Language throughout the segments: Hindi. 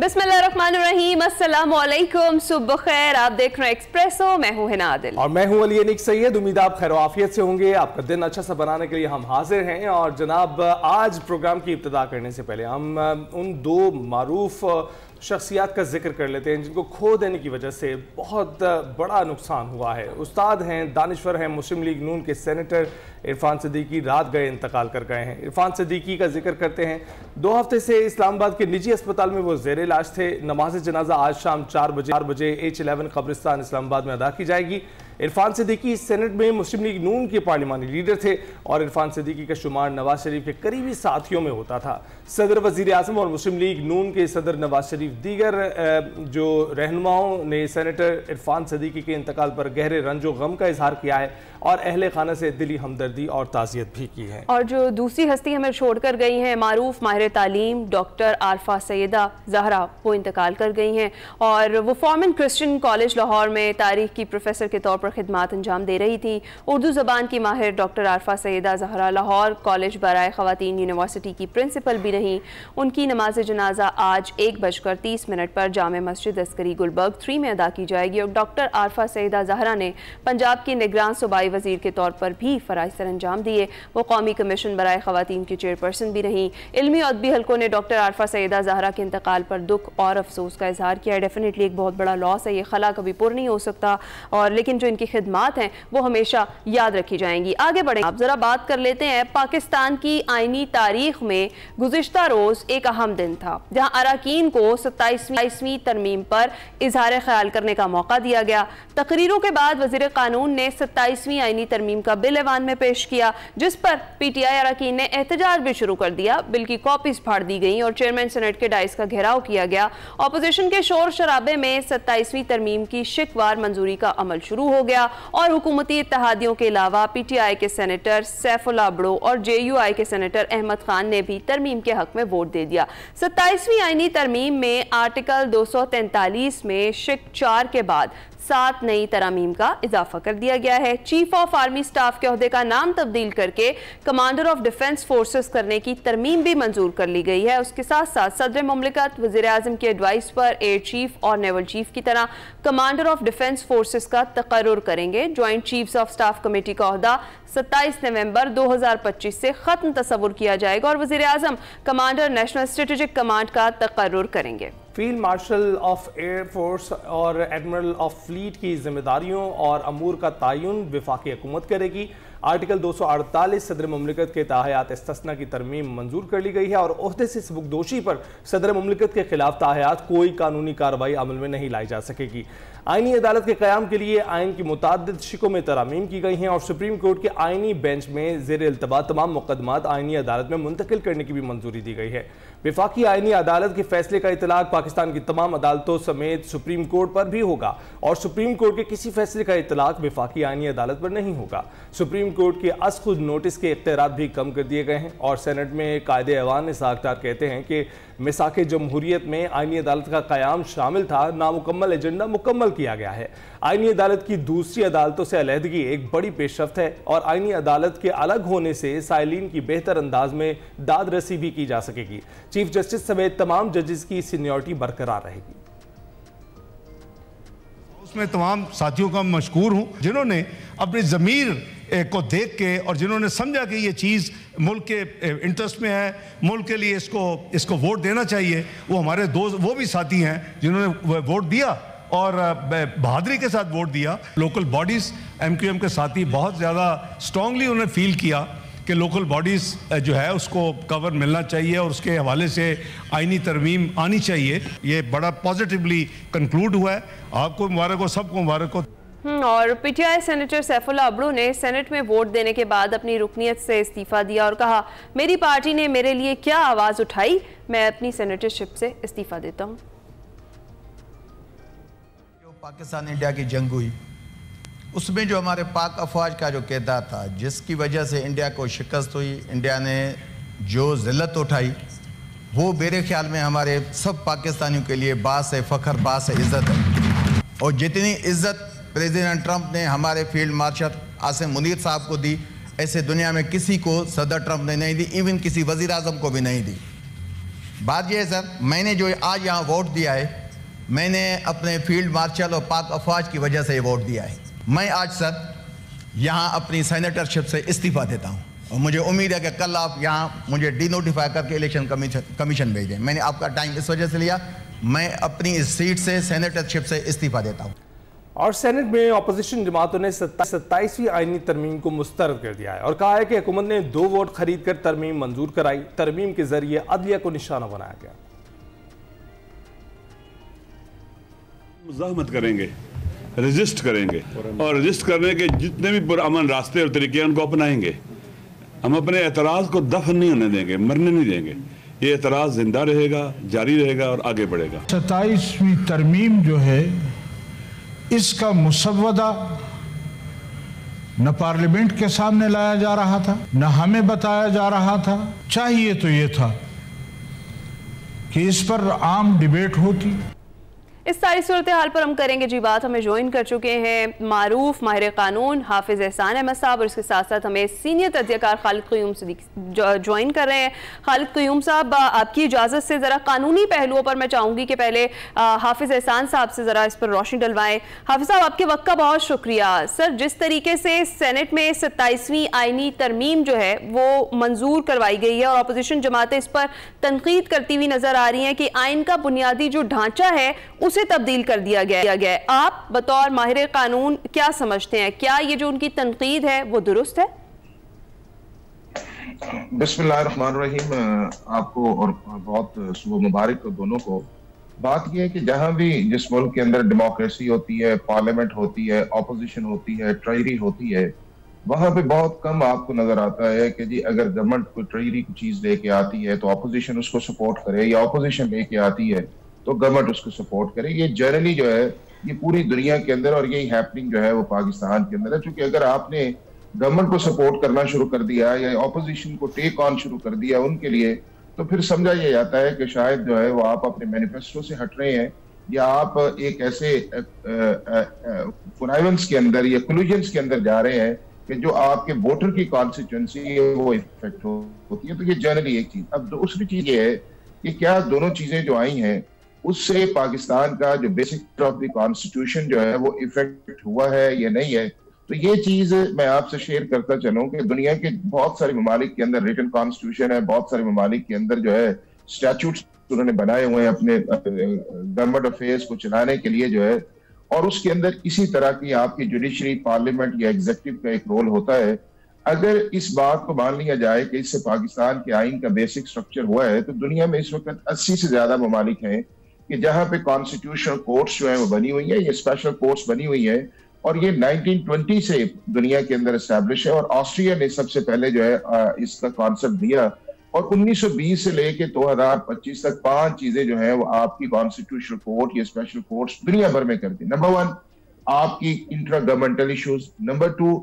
बिस्मिल्लाहिर्रहमानिर्रहीम, अस्सलामु अलैकुम, सुबह खैर। आप देख रहे हैं एक्सप्रेसो, मैं हूं हिना आदिल और मैं हूं अली अनीक सैयद। उम्मीद आप खैर आफियत से होंगे। आपका दिन अच्छा सा बनाने के लिए हम हाजिर हैं। और जनाब, आज प्रोग्राम की इब्तिदा करने से पहले हम उन दो मारूफ शख्सियात का जिक्र कर लेते हैं जिनको खो देने की वजह से बहुत बड़ा नुकसान हुआ है। उस्ताद हैं, दानिश्वर हैं, मुस्लिम लीग नून के सेनेटर इरफान सिद्दीकी रात गए इंतकाल कर गए हैं। इरफान सिद्दीकी का जिक्र करते हैं। 2 हफ्ते से इस्लामाबाद के निजी अस्पताल में वो ज़ेर इलाज थे। नमाज जनाजा आज शाम 4 बजे H11 कब्रिस्तान इस्लामाबाद में अदा की जाएगी। इरफान सिद्दीकी सेनेट में मुस्लिम लीग नून के पार्लिमानी लीडर थे और इरफान सिद्दीकी का शुमार नवाज शरीफ के करीबी साथियों में होता था। सदर वज़ीर आज़म और मुस्लिम लीग नून के सदर नवाज शरीफ दीगर जो रहनुमाओं ने सेनेटर इरफान सिद्दीकी के इंतकाल पर गहरे रंजो गम का इजहार किया है और अहले खाना से दिली हमदर्दी और ताज़ियत भी की है। और जो दूसरी हस्ती हमें छोड़कर गई हैं, मारूफ माहिर तालीम डॉक्टर आरफा सैयदा ज़हरा, वो इंतकाल कर गई हैं। और वो फॉर्मन क्रिश्चियन कॉलेज लाहौर में तारीख की प्रोफेसर के तौर पर खिदमात अंजाम दे रही थी। उर्दू ज़बान की माहिर डॉक्टर आरफा सैयदा ज़हरा लाहौर कॉलेज बराए ख़वातीन यूनिवर्सिटी की प्रिंसिपल भी रहीं। उनकी नमाज जनाजा आज 1:30 पर जामे मस्जिद अस्करी गुलबर्ग 3 में अदा की जाएगी। और डॉक्टर आरफा सैयदा ज़हरा ने पंजाब की निगरान सूबाई वज़ीर के तौर पर भी फ़राइज़ सर अंजाम दिए। वो कौमी कमीशन बराए ख़वातीन की चेयरपर्सन भी रहीं। इल्मी और अदबी हलकों ने डॉक्टर आरफा सैयदा ज़हरा के इंतकाल पर दुख और अफसोस का इजहार किया है। डेफिनेटली एक बहुत बड़ा लॉस है, ये खला कभी पुर नहीं हो सकता। और लेकिन जो इनकी खिदमात हैं वो हमेशा याद रखी जाएंगी। आगे बढ़े, आप ज़रा बात कर लेते हैं। पाकिस्तान की आइनी तारीख में गुज़िश्ता रोज़ एक अहम दिन था जहाँ अरकान को 27वीं तरमीम पर इजहार ख्याल करने का मौका दिया गया। तकरीरों के बाद वज़ीर कानून ने 27वीं आइनी तरमीम का बिल ऐवान में पेश किया, जिस पर PTI अरकान ने एहतजाज भी शुरू कर दिया। बिल की कॉपीज फाड़ दी गई और चेयरमैन सेनेट के डाइस का घेराव किया गया। अपोजिशन के शोर शराबे में 27वीं तरमीम की शिकवार मंजूरी का अमल शुरू हो गया और हुकूमती इत्तेहादियों के अलावा PTI के सेनेटर सैफुल्लाह अब्ड़ो और JUI के सेनेटर अहमद खान ने भी तरमीम के हक में वोट दे दिया। 27वीं आइनी तरमीम में आर्टिकल 243 में शिक 4 के बाद 7 नई तरामीम का इजाफा कर दिया गया है। चीफ ऑफ आर्मी स्टाफ के ओहदे का नाम तब्दील करके कमांडर ऑफ डिफेंस फोर्सेस करने की तरमीम भी मंजूर कर ली गई है। उसके साथ साथ सदर मुमलिकत वज़ीर आज़म की एडवाइस पर एयर चीफ और नेवल चीफ की तरह कमांडर ऑफ डिफेंस फोर्सेस का तकर्रुर करेंगे। Joint chiefs of staff committee का ओहदा 27 नवंबर 2025 से खत्म तस्वुर किया जाएगा और वज़ीर आज़म कमांडर नेशनल स्ट्रेटेजिक कमांड का तकर्रुर करेंगे। Field marshal of air force और एडमिरल ऑफ फ्लीट की जिम्मेदारियों और अमूर का तयन वफाकी हुकूमत करेगी। आर्टिकल 248 सदर मुमलिकत के ताहयात इस्तिस्ना की तरमीम मंजूर कर ली गई है और ओहदे से सबकदोशी पर सदर मुमलिकत के खिलाफ ताहयात कोई कानूनी कार्रवाई अमल में नहीं लाई जा सकेगी। आइनी अदालत के क़याम के लिए आइन की मुताद्दिद शिकों में तरामीम की गई हैं और सुप्रीम कोर्ट के आइनी बेंच में ज़ेर इल्तबा तमाम मुकदमात आइनी अदालत में मुंतकिल करने की भी मंजूरी दी गई है। वफाकी आइनी अदालत के फैसले का इतलाक पाकिस्तान की तमाम अदालतों समेत सुप्रीम कोर्ट पर भी होगा और सुप्रीम कोर्ट के किसी फैसले का इतलाक वफाकी आइनी अदालत पर नहीं होगा। सुप्रीम कोर्ट के अस खुद नोटिस के इख्तियारात भी कम कर दिए गए हैं और सेनेट में कायदे ऐवान साख्तार कहते हैं कि मिसाके जमहूरियत में आइनी अदालत का क़याम शामिल था। नामुकम्मल एजेंडा मुकम्मल किया गया है। आइनी अदालत की दूसरी अदालतों से अलहदगी एक बड़ी पेशरफ्त है और आइनी अदालत के अलग होने से साइलिन की बेहतर अंदाज में दाद रसी भी की जा सकेगी। चीफ जस्टिस समेत तमाम जजेस की सीनियरिटी बरकरार रहेगी। उसमें तमाम साथियों का मशकूर हूं जिन्होंने अपनी ज़मीर को देख के और जिन्होंने समझा कि ये चीज़ मुल्क के इंटरेस्ट में है, मुल्क के लिए इसको वोट देना चाहिए। वो हमारे दोस्त, वो भी साथी हैं जिन्होंने वोट दिया और बहादुरी के साथ वोट दिया। लोकल बॉडीज़ MQM के साथी बहुत ज़्यादा स्ट्रांगली उन्होंने फील किया कि लोकल बॉडीज़ जो है उसको कवर मिलना चाहिए और उसके हवाले से आइनी तरमीम आनी चाहिए। ये बड़ा पॉजिटिवली कंक्लूड हुआ है। आपको मुबारक हो, सबको मुबारक हो। और PTI सेनेटर सैफुल्लाह अब्ड़ो ने सेनेट में वोट देने के बाद अपनी रुकनीत से इस्तीफ़ा दिया और कहा, मेरी पार्टी ने मेरे लिए क्या आवाज़ उठाई, मैं अपनी सेनेटरशिप से इस्तीफ़ा देता हूँ। जो पाकिस्तान इंडिया की जंग हुई उसमें जो हमारे पाक अफवाज का जो किरदार था, जिसकी वजह से इंडिया को शिकस्त हुई, इंडिया ने जो ज़िल्लत उठाई, वो मेरे ख्याल में हमारे सब पाकिस्तानियों के लिए बास है फ़ख्र, बास है इज़्ज़त है। और जितनी इज़्ज़त प्रेसिडेंट ट्रंप ने हमारे फील्ड मार्शल आसिम मुनीर साहब को दी, ऐसे दुनिया में किसी को सदर ट्रंप ने नहीं दी, इवन किसी वज़ीर आज़म को भी नहीं दी। बात यह है सर, मैंने जो आज यहाँ वोट दिया है, मैंने अपने फील्ड मार्शल और पाक अफवाज की वजह से वोट दिया है। मैं आज सर यहाँ अपनी सेनेटरशिप से इस्तीफा देता हूँ और मुझे उम्मीद है कि कल आप यहाँ मुझे डिनोटिफाई करके इलेक्शन कमीशन भेजें। मैंने आपका टाइम इस वजह से लिया, मैं अपनी इस सीट से सेनेटरशिप से इस्तीफा देता हूँ। और सेनेट में अपोजिशन जमातों ने 27वीं आईनी तरमीम को मुस्तरद कर दिया है और कहा है कि हुकूमत ने 2 वोट खरीद कर तरमीम मंजूर कराई। तरमीम के जरिए अदलिया को निशाना बनाया गया। मुज़ाहमत करेंगे, रजिस्ट करेंगे और रजिस्ट करने के जितने भी पुरअमन रास्ते और तरीके हैं उनको अपनाएंगे। हम अपने एतराज़ को दफन नहीं होने देंगे, मरने नहीं देंगे। ये एतराज़ जिंदा रहेगा, जारी रहेगा और आगे बढ़ेगा। 27वीं तरमीम जो है, इसका मुसव्वदा न पार्लियामेंट के सामने लाया जा रहा था, न हमें बताया जा रहा था। चाहिए तो ये था कि इस पर आम डिबेट होती। इस सारी सूरत हाल पर हम करेंगे जी बात। हमें ज्वाइन कर चुके हैं मारूफ माहिर कानून हाफिज एहसान अहमद साहब और इसके साथ साथ हमें सीनियर तज्ज़ियाकार खालिद क़य्यूम ज्वाइन कर रहे हैं। खालिद क़य्यूम साहब, आपकी इजाज़त से ज़रा कानूनी पहलुओं पर मैं चाहूँगी कि पहले हाफिज एहसान साहब से ज़रा इस पर रोशनी डलवाएं। हाफिज साहब, आपके वक्त का बहुत शुक्रिया। सर, जिस तरीके से सेनेट में 27वीं आईनी तरमीम जो है वो मंजूर करवाई गई है और अपोजिशन जमातें इस पर तनकीद करती हुई नज़र आ रही हैं कि आइन का बुनियादी जो ढांचा है उसे तब्दील कर दिया गया है। आप बतौर माहिर कानून क्या समझते हैं, क्या ये जो उनकी तनकीद है वो दुरुस्त है? बिस्मिल्लाहिर्रहमानिर्रहीम, आपको और बहुत सुबह मुबारक दोनों को। बात यह है कि जहां भी जिस मुल्क के अंदर डेमोक्रेसी होती है, पार्लियामेंट होती है, ऑपोजिशन होती है, ट्रेजरी होती है, वहां पे बहुत कम आपको नजर आता है कि जी अगर गवर्नमेंट कोई ट्रेजरी की चीज लेके आती है तो ऑपोजिशन उसको सपोर्ट करे, या ऑपोजिशन लेके आती है तो गवर्नमेंट उसको सपोर्ट करे। ये जनरली जो है ये पूरी दुनिया के अंदर, और यही हैपनिंग जो है वो पाकिस्तान के अंदर है। क्योंकि अगर आपने गवर्नमेंट को सपोर्ट करना शुरू कर दिया या ऑपोजिशन को टेक ऑन शुरू कर दिया उनके लिए, तो फिर समझा यह जाता है कि शायद जो है वो आप अपने मैनिफेस्टो से हट रहे हैं, या आप एक ऐसे कॉन्निवेंस के अंदर या कोलिजन्स के अंदर जा रहे हैं कि जो आपके वोटर की कॉन्स्टिट्यूंसी है वो इफेक्ट होती है। तो ये जनरली एक चीज। अब दूसरी चीज ये है कि क्या दोनों चीजें जो आई हैं उससे पाकिस्तान का जो बेसिक ऑफ द कॉन्स्टिट्यूशन जो है वो इफेक्ट हुआ है या नहीं है। तो ये चीज मैं आपसे शेयर करता चलूं कि दुनिया के बहुत सारे ममालिक के अंदर रिटन कॉन्स्टिट्यूशन है, बहुत सारे ममालिक के अंदर जो है स्टैट्यूट्स उन्होंने बनाए हुए हैं अपने गवर्नमेंट अफेयर्स को चलाने के लिए जो है, और उसके अंदर इसी तरह की आपकी जुडिशरी, पार्लियामेंट या एग्जीक्यूटिव का एक रोल होता है। अगर इस बात को मान लिया जाए कि इससे पाकिस्तान के आइन का बेसिक स्ट्रक्चर हुआ है, तो दुनिया में इस वक्त 80 से ज्यादा ममालिक हैं कि जहां पे कॉन्स्टिट्यूशनल कोर्ट्स जो है वो बनी हुई है, ये स्पेशल कोर्ट्स बनी हुई है, और ये 1920 से दुनिया के अंदर एस्टैब्लिश है। और ऑस्ट्रिया ने सबसे पहले जो है इसका कॉन्सेप्ट दिया, और 1920 से लेके 2025 तक 5 चीजें जो है वो आपकी कॉन्स्टिट्यूशनल कोर्ट या स्पेशल कोर्ट्स दुनिया भर में करती है। नंबर 1 आपकी इंट्रा गवर्नमेंटल इश्यूज, नंबर 2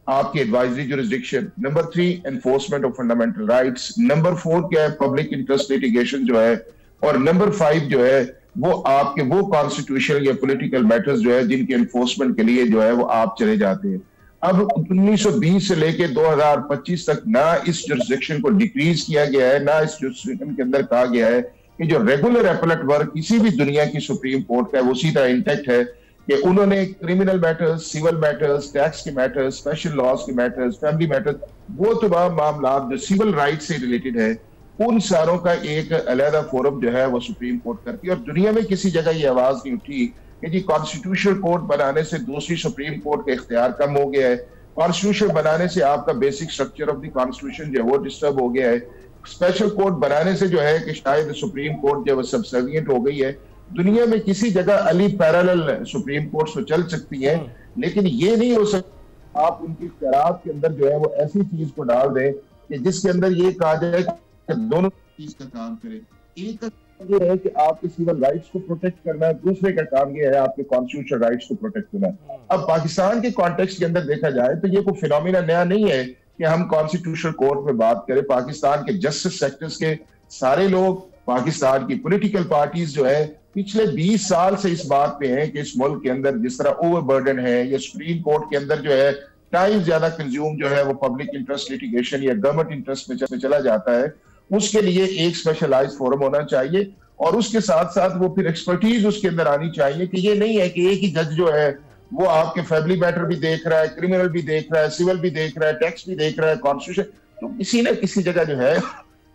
आपकी advisory jurisdiction, number 3 enforcement of fundamental rights, number 4 क्या है पब्लिक इंटरेस्ट लिटिगेशन जो है, और नंबर 5 जो है वो आपके वो कॉन्स्टिट्यूशनल या पॉलिटिकल मैटर्स जो है जिनके एनफोर्समेंट के लिए जो है वो आप चले जाते हैं। अब 1920 से लेके 2025 तक ना इस जुरिस्डिक्शन को डिक्रीज किया गया है, ना इस जुरिस्डिक्शन के अंदर कहा गया है कि जो रेगुलर एपेलेट वर्क किसी भी दुनिया की सुप्रीम कोर्ट का है वो उसी तरह इंटैक्ट है कि उन्होंने criminal matters, civil matters, tax के मैटर्स, स्पेशल लॉज के मैटर्स, फैमिली मैटर्स, वो तमाम मामला जो सिविल राइट से रिलेटेड है उन सारों का एक अलहदा फोरम जो है वो सुप्रीम कोर्ट करती है। और दुनिया में किसी जगह ये आवाज नहीं उठी कि जी कॉन्स्टिट्यूशनल कोर्ट बनाने से दूसरी सुप्रीम कोर्ट का इख्तियार कम हो गया है, कॉन्स्टिट्यूशन बनाने से आपका basic structure of the constitution जो है वो डिस्टर्ब हो गया है, स्पेशल कोर्ट बनाने से जो है कि शायद सुप्रीम कोर्ट जो है सबसर्विएंट हो गई है। दुनिया में किसी जगह अली पैरेलल सुप्रीम कोर्ट तो चल सकती है, लेकिन ये नहीं हो सकता आप उनकी इख्तियारात के अंदर जो है वो ऐसी चीज को डाल दें कि जिसके अंदर ये कहा जाए कि दोनों चीज का काम करें। एक का ये है कि आपके सिविल राइट्स को प्रोटेक्ट करना है, दूसरे का काम ये है आपके कॉन्स्टिट्यूशनल राइट्स को प्रोटेक्ट करना है। अब पाकिस्तान के कॉन्टेक्स्ट के अंदर देखा जाए तो ये कोई फिनोमिना नया नहीं है कि हम कॉन्स्टिट्यूशनल कोर्ट में बात करें। पाकिस्तान के जस्टिस सेक्टर्स के सारे लोग, पाकिस्तान की पॉलिटिकल पार्टीज जो है पिछले 20 साल से इस बात पे हैं कि इस मुल्क के अंदर जिस तरह ओवरबर्डन है, या सुप्रीम कोर्ट के अंदर जो है टाइम ज्यादा कंज्यूम जो है वो पब्लिक इंटरेस्ट लिटिगेशन या गवर्नमेंट इंटरेस्ट में चला जाता है, उसके लिए एक स्पेशलाइज्ड फोरम होना चाहिए और उसके साथ साथ वो फिर एक्सपर्टीज उसके अंदर आनी चाहिए कि ये नहीं है कि एक ही जज जो है वो आपके फैमिली मैटर भी देख रहा है, क्रिमिनल भी देख रहा है, सिविल भी देख रहा है, टैक्स भी देख रहा है, कॉन्स्टिट्यूशन, तो किसी न किसी जगह जो है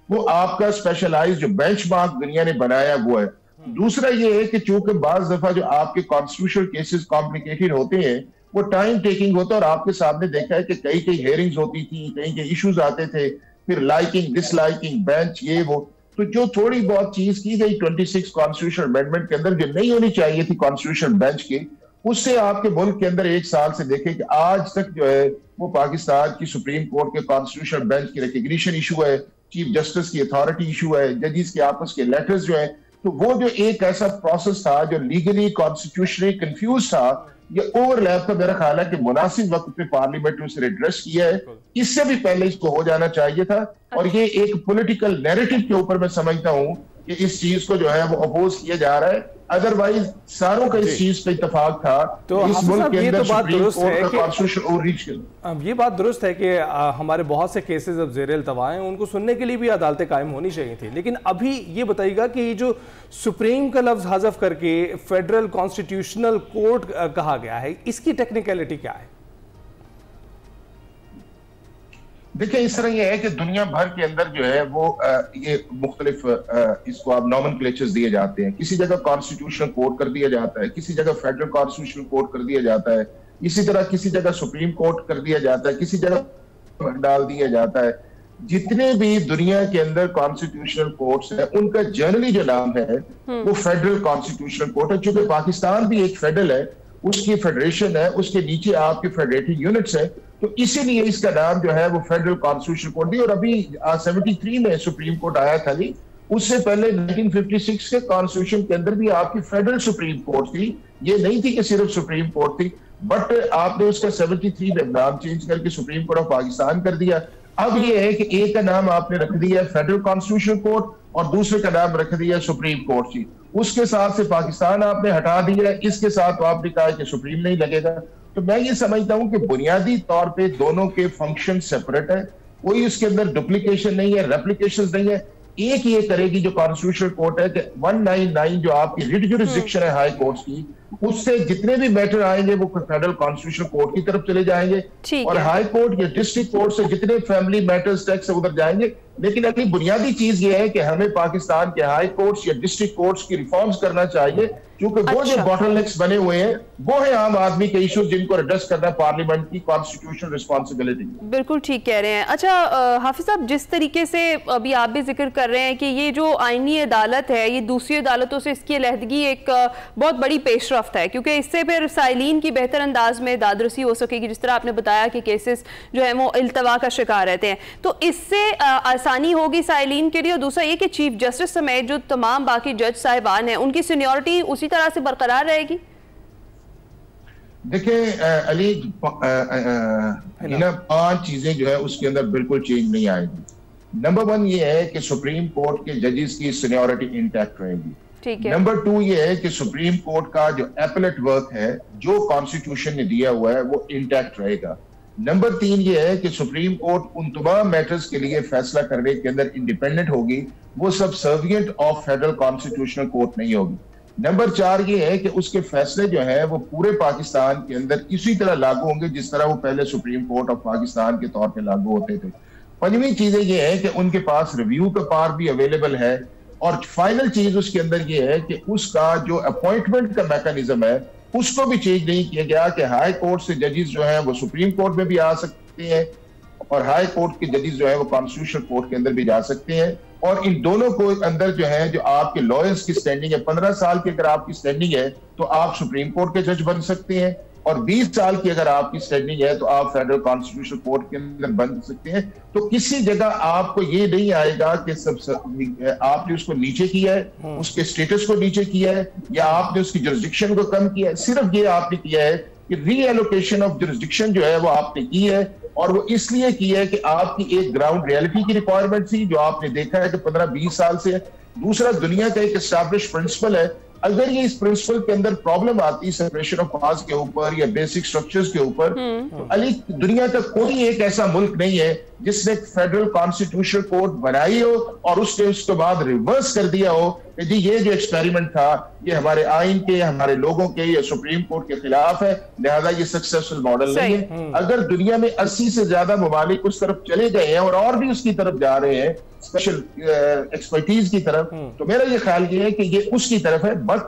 वो आपका स्पेशलाइज्ड जो बेंचमार्क दुनिया ने बनाया वो है। दूसरा ये है कि चूंकि बाज दफा जो आपके कॉन्स्टिट्यूशनल केसेस कॉम्प्लिकेटेड होते हैं, वो टाइम टेकिंग होता है और आपके सामने देखा है कि कई कई हेयरिंग्स होती थी, कई कई इश्यूज आते थे, फिर लाइकिंग डिसलाइकिंग बेंच ये वो, तो जो थोड़ी बहुत चीज की गई 26 कॉन्स्टिट्यूशनल अमेंडमेंट के अंदर जो नहीं होनी चाहिए थी कॉन्स्टिट्यूशनल बेंच की, उससे आपके मुल्क के अंदर एक साल से देखें कि आज तक जो है वो पाकिस्तान की सुप्रीम कोर्ट के कॉन्स्टिट्यूशनल बेंच की रिकग्निशन इशू है, चीफ जस्टिस की अथॉरिटी इशू है, जजेस के आपस के लेटर्स जो है, तो वो जो एक ऐसा प्रोसेस था जो लीगली कॉन्स्टिट्यूशनली कंफ्यूज था, ये ओवरलैप का मेरा ख्याल है कि मुनासिब वक्त पे पार्लियामेंट ने उसे एड्रेस किया है, इससे भी पहले इसको हो जाना चाहिए था। और ये एक पॉलिटिकल नैरेटिव के ऊपर मैं समझता हूं कि इस चीज को जो है वो अपोज किया जा रहा है, अदरवाइज सारों का इस चीज पे इत्तेफाक था। तो इस मुल्क के अंदर सुप्रीम कोर्ट का कॉन्स्टिट्यूशन और रीच किया। अब ये बात दुरुस्त है कि हमारे बहुत से केसेस अब ज़ेर इल्तवा हैं, उनको सुनने के लिए भी अदालतें कायम होनी चाहिए थी, लेकिन अभी ये बताइएगा कि ये जो सुप्रीम का लफ्ज हज़फ करके फेडरल कॉन्स्टिट्यूशनल कोर्ट कहा गया है, इसकी टेक्निकलिटी क्या है? देखिए इस तरह यह है कि दुनिया भर के अंदर जो है वो ये मुख्तलिफ इसको आप नॉमेनक्लेचर्स दिए जाते हैं। किसी जगह कॉन्स्टिट्यूशनल कोर्ट कर दिया जाता है, किसी जगह फेडरल कॉन्स्टिट्यूशनल कोर्ट कर दिया जाता है, इसी तरह किसी जगह सुप्रीम कोर्ट कर दिया जाता है, किसी जगह डाल दिया जाता है। जितने भी दुनिया के अंदर कॉन्स्टिट्यूशनल कोर्ट्स हैं उनका जनरली जो नाम है वो फेडरल कॉन्स्टिट्यूशनल कोर्ट है। चूंकि पाकिस्तान भी एक फेडरल है, उसकी फेडरेशन है, उसके नीचे आपके फेडरेटिव यूनिट्स है, तो इसीलिए इसका नाम जो है वो फेडरल कॉन्स्टिट्यूशनल कोर्ट दी। और अभी 73 में सुप्रीम कोर्ट आया था जी, उससे पहले 1956 के कॉन्स्टिट्यूशन के अंदर भी आपकी फेडरल सुप्रीम कोर्ट थी, ये नहीं थी कि सिर्फ सुप्रीम कोर्ट थी, बट आपने उसका 73 में नाम चेंज करके सुप्रीम कोर्ट ऑफ पाकिस्तान कर दिया। अब ये है कि एक का नाम आपने रख दिया फेडरल कॉन्स्टिट्यूशनल कोर्ट और दूसरे का नाम रख दिया सुप्रीम कोर्ट जी। उसके साथ से पाकिस्तान आपने हटा दिया, इसके साथ आपने कहा कि सुप्रीम नहीं लगेगा। तो मैं ये समझता हूं कि बुनियादी तौर पे दोनों के फंक्शन सेपरेट है, कोई उसके अंदर डुप्लीकेशन नहीं है, रेप्लिकेशन नहीं है। एक ये करेगी जो कॉन्स्टिट्यूशनल कोर्ट है कि 199 जो आपकी रिट जुरिसडिक्शन है हाई कोर्ट की, उससे जितने भी मैटर आएंगे वो फेडरल कॉन्स्टिट्यूशनल कोर्ट की तरफ चले जाएंगे और हाई कोर्ट या डिस्ट्रिक्ट कोर्ट से जितने फैमिली मैटर्स टैक्स उधर जाएंगे। लेकिन अगली बुनियादी चीज ये है कि हमें पाकिस्तान के हाई कोर्ट्स या डिस्ट्रिक्ट कोर्ट्स की रिफॉर्म्स करना चाहिए, क्योंकि वो जो बॉटलनेक्स बने हुए हैं वो है आम आदमी के इश्यूज जिनको एड्रेस करना पार्लियामेंट की कॉन्स्टिट्यूशनल रिस्पॉन्सिबिलिटी। बिल्कुल ठीक कह रहे हैं। अच्छा हाफिज साहब, जिस तरीके से अभी आप भी जिक्र कर रहे हैं कि ये जो आईनी अदालत है ये दूसरी अदालतों से इसकी अलहदगी एक बहुत बड़ी पेशरफ्त है, क्योंकि इससे फिर साइलिन की बेहतर अंदाज में दादरसी हो सकेगी। जिस तरह आपने बताया कि केसेस जो है वो इल्तवा का शिकार रहते हैं, तो इससे आसानी होगी साइलिन के लिए। और दूसरा ये कि चीफ जस्टिस समेत जो तमाम बाकी जज साहिबान हैं उनकी सीनियरिटी उसी तरह से बरकरार रहेगी। देखिए अली, 5 चीजें जो है उसके अंदर बिल्कुल चेंज नहीं आएगी। नंबर 1 ये है कि सुप्रीम कोर्ट के जजेस की सीनियरिटी इंटैक्ट रहेगी। ठीक है। नंबर 2 ये है कि सुप्रीम कोर्ट का जो एपलेट वर्क है जो कॉन्स्टिट्यूशन ने दिया हुआ है वो इंटैक्ट रहेगा। नंबर 3 ये है कि सुप्रीम कोर्ट उन तमाम मैटर्स के लिए फैसला करने के अंदर इंडिपेंडेंट होगी, वो सब servient of federal constitutional court नहीं होगी। नंबर 4 ये है कि उसके फैसले जो है वो पूरे पाकिस्तान के अंदर इसी तरह लागू होंगे जिस तरह वो पहले सुप्रीम कोर्ट ऑफ पाकिस्तान के तौर पे लागू होते थे। 5वीं चीजें ये है कि उनके पास रिव्यू का पावर भी अवेलेबल है। और फाइनल चीज उसके अंदर ये है कि उसका जो अपॉइंटमेंट का मैकेनिज्म है उसको भी चेंज नहीं किया गया कि हाई कोर्ट से जजेस जो है वो सुप्रीम कोर्ट में भी आ सकते हैं और हाई कोर्ट के जजेस जो है वो कॉन्स्टिट्यूशनल कोर्ट के अंदर भी जा सकते हैं। और इन दोनों को अंदर जो है जो आपके लॉयर्स की स्टैंडिंग है, 15 साल की अगर आपकी स्टैंडिंग है तो आप सुप्रीम कोर्ट के जज बन सकते हैं, और 20 साल की अगर आपकी स्टैंडिंग है तो आप फेडरल कॉन्स्टिट्यूशनल कोर्ट के अंदर बन सकते हैं। तो किसी जगह आपको ये नहीं आएगा कि आपने उसको नीचे किया है, उसके स्टेटस को नीचे किया है, या आपने उसकी जुरिसडिक्शन को कम किया है। सिर्फ ये आपने किया है कि रीएलोकेशन ऑफ जुरिसडिक्शन जो है वो आपने की है, और वो इसलिए की है कि आपकी एक ग्राउंड रियलिटी की रिक्वायरमेंट थी जो आपने देखा है कि 15-20 साल से। दूसरा, दुनिया का एक एस्टैब्लिश प्रिंसिपल है अगर ये इस प्रिंसिपल के अंदर प्रॉब्लम आती सेपरेशन ऑफ पावर्स के ऊपर या बेसिक स्ट्रक्चर्स के ऊपर, तो अली दुनिया का कोई एक ऐसा मुल्क नहीं है जिसने फेडरल कॉन्स्टिट्यूशनल कोर्ट बनाई हो और उसने उसके बाद रिवर्स कर दिया हो कि जी ये जो एक्सपेरिमेंट था ये हमारे आइन के, हमारे लोगों के या सुप्रीम कोर्ट के खिलाफ है, लिहाजा ये सक्सेसफुल मॉडल नहीं है। अगर दुनिया में 80 से ज्यादा ममालिक उस तरफ चले गए हैं और भी उसकी तरफ जा रहे हैं स्पेशल एक्सपर्टीज की तरफ, तो मेरा ये ख्याल ये है कि ये उसकी तरफ है। बट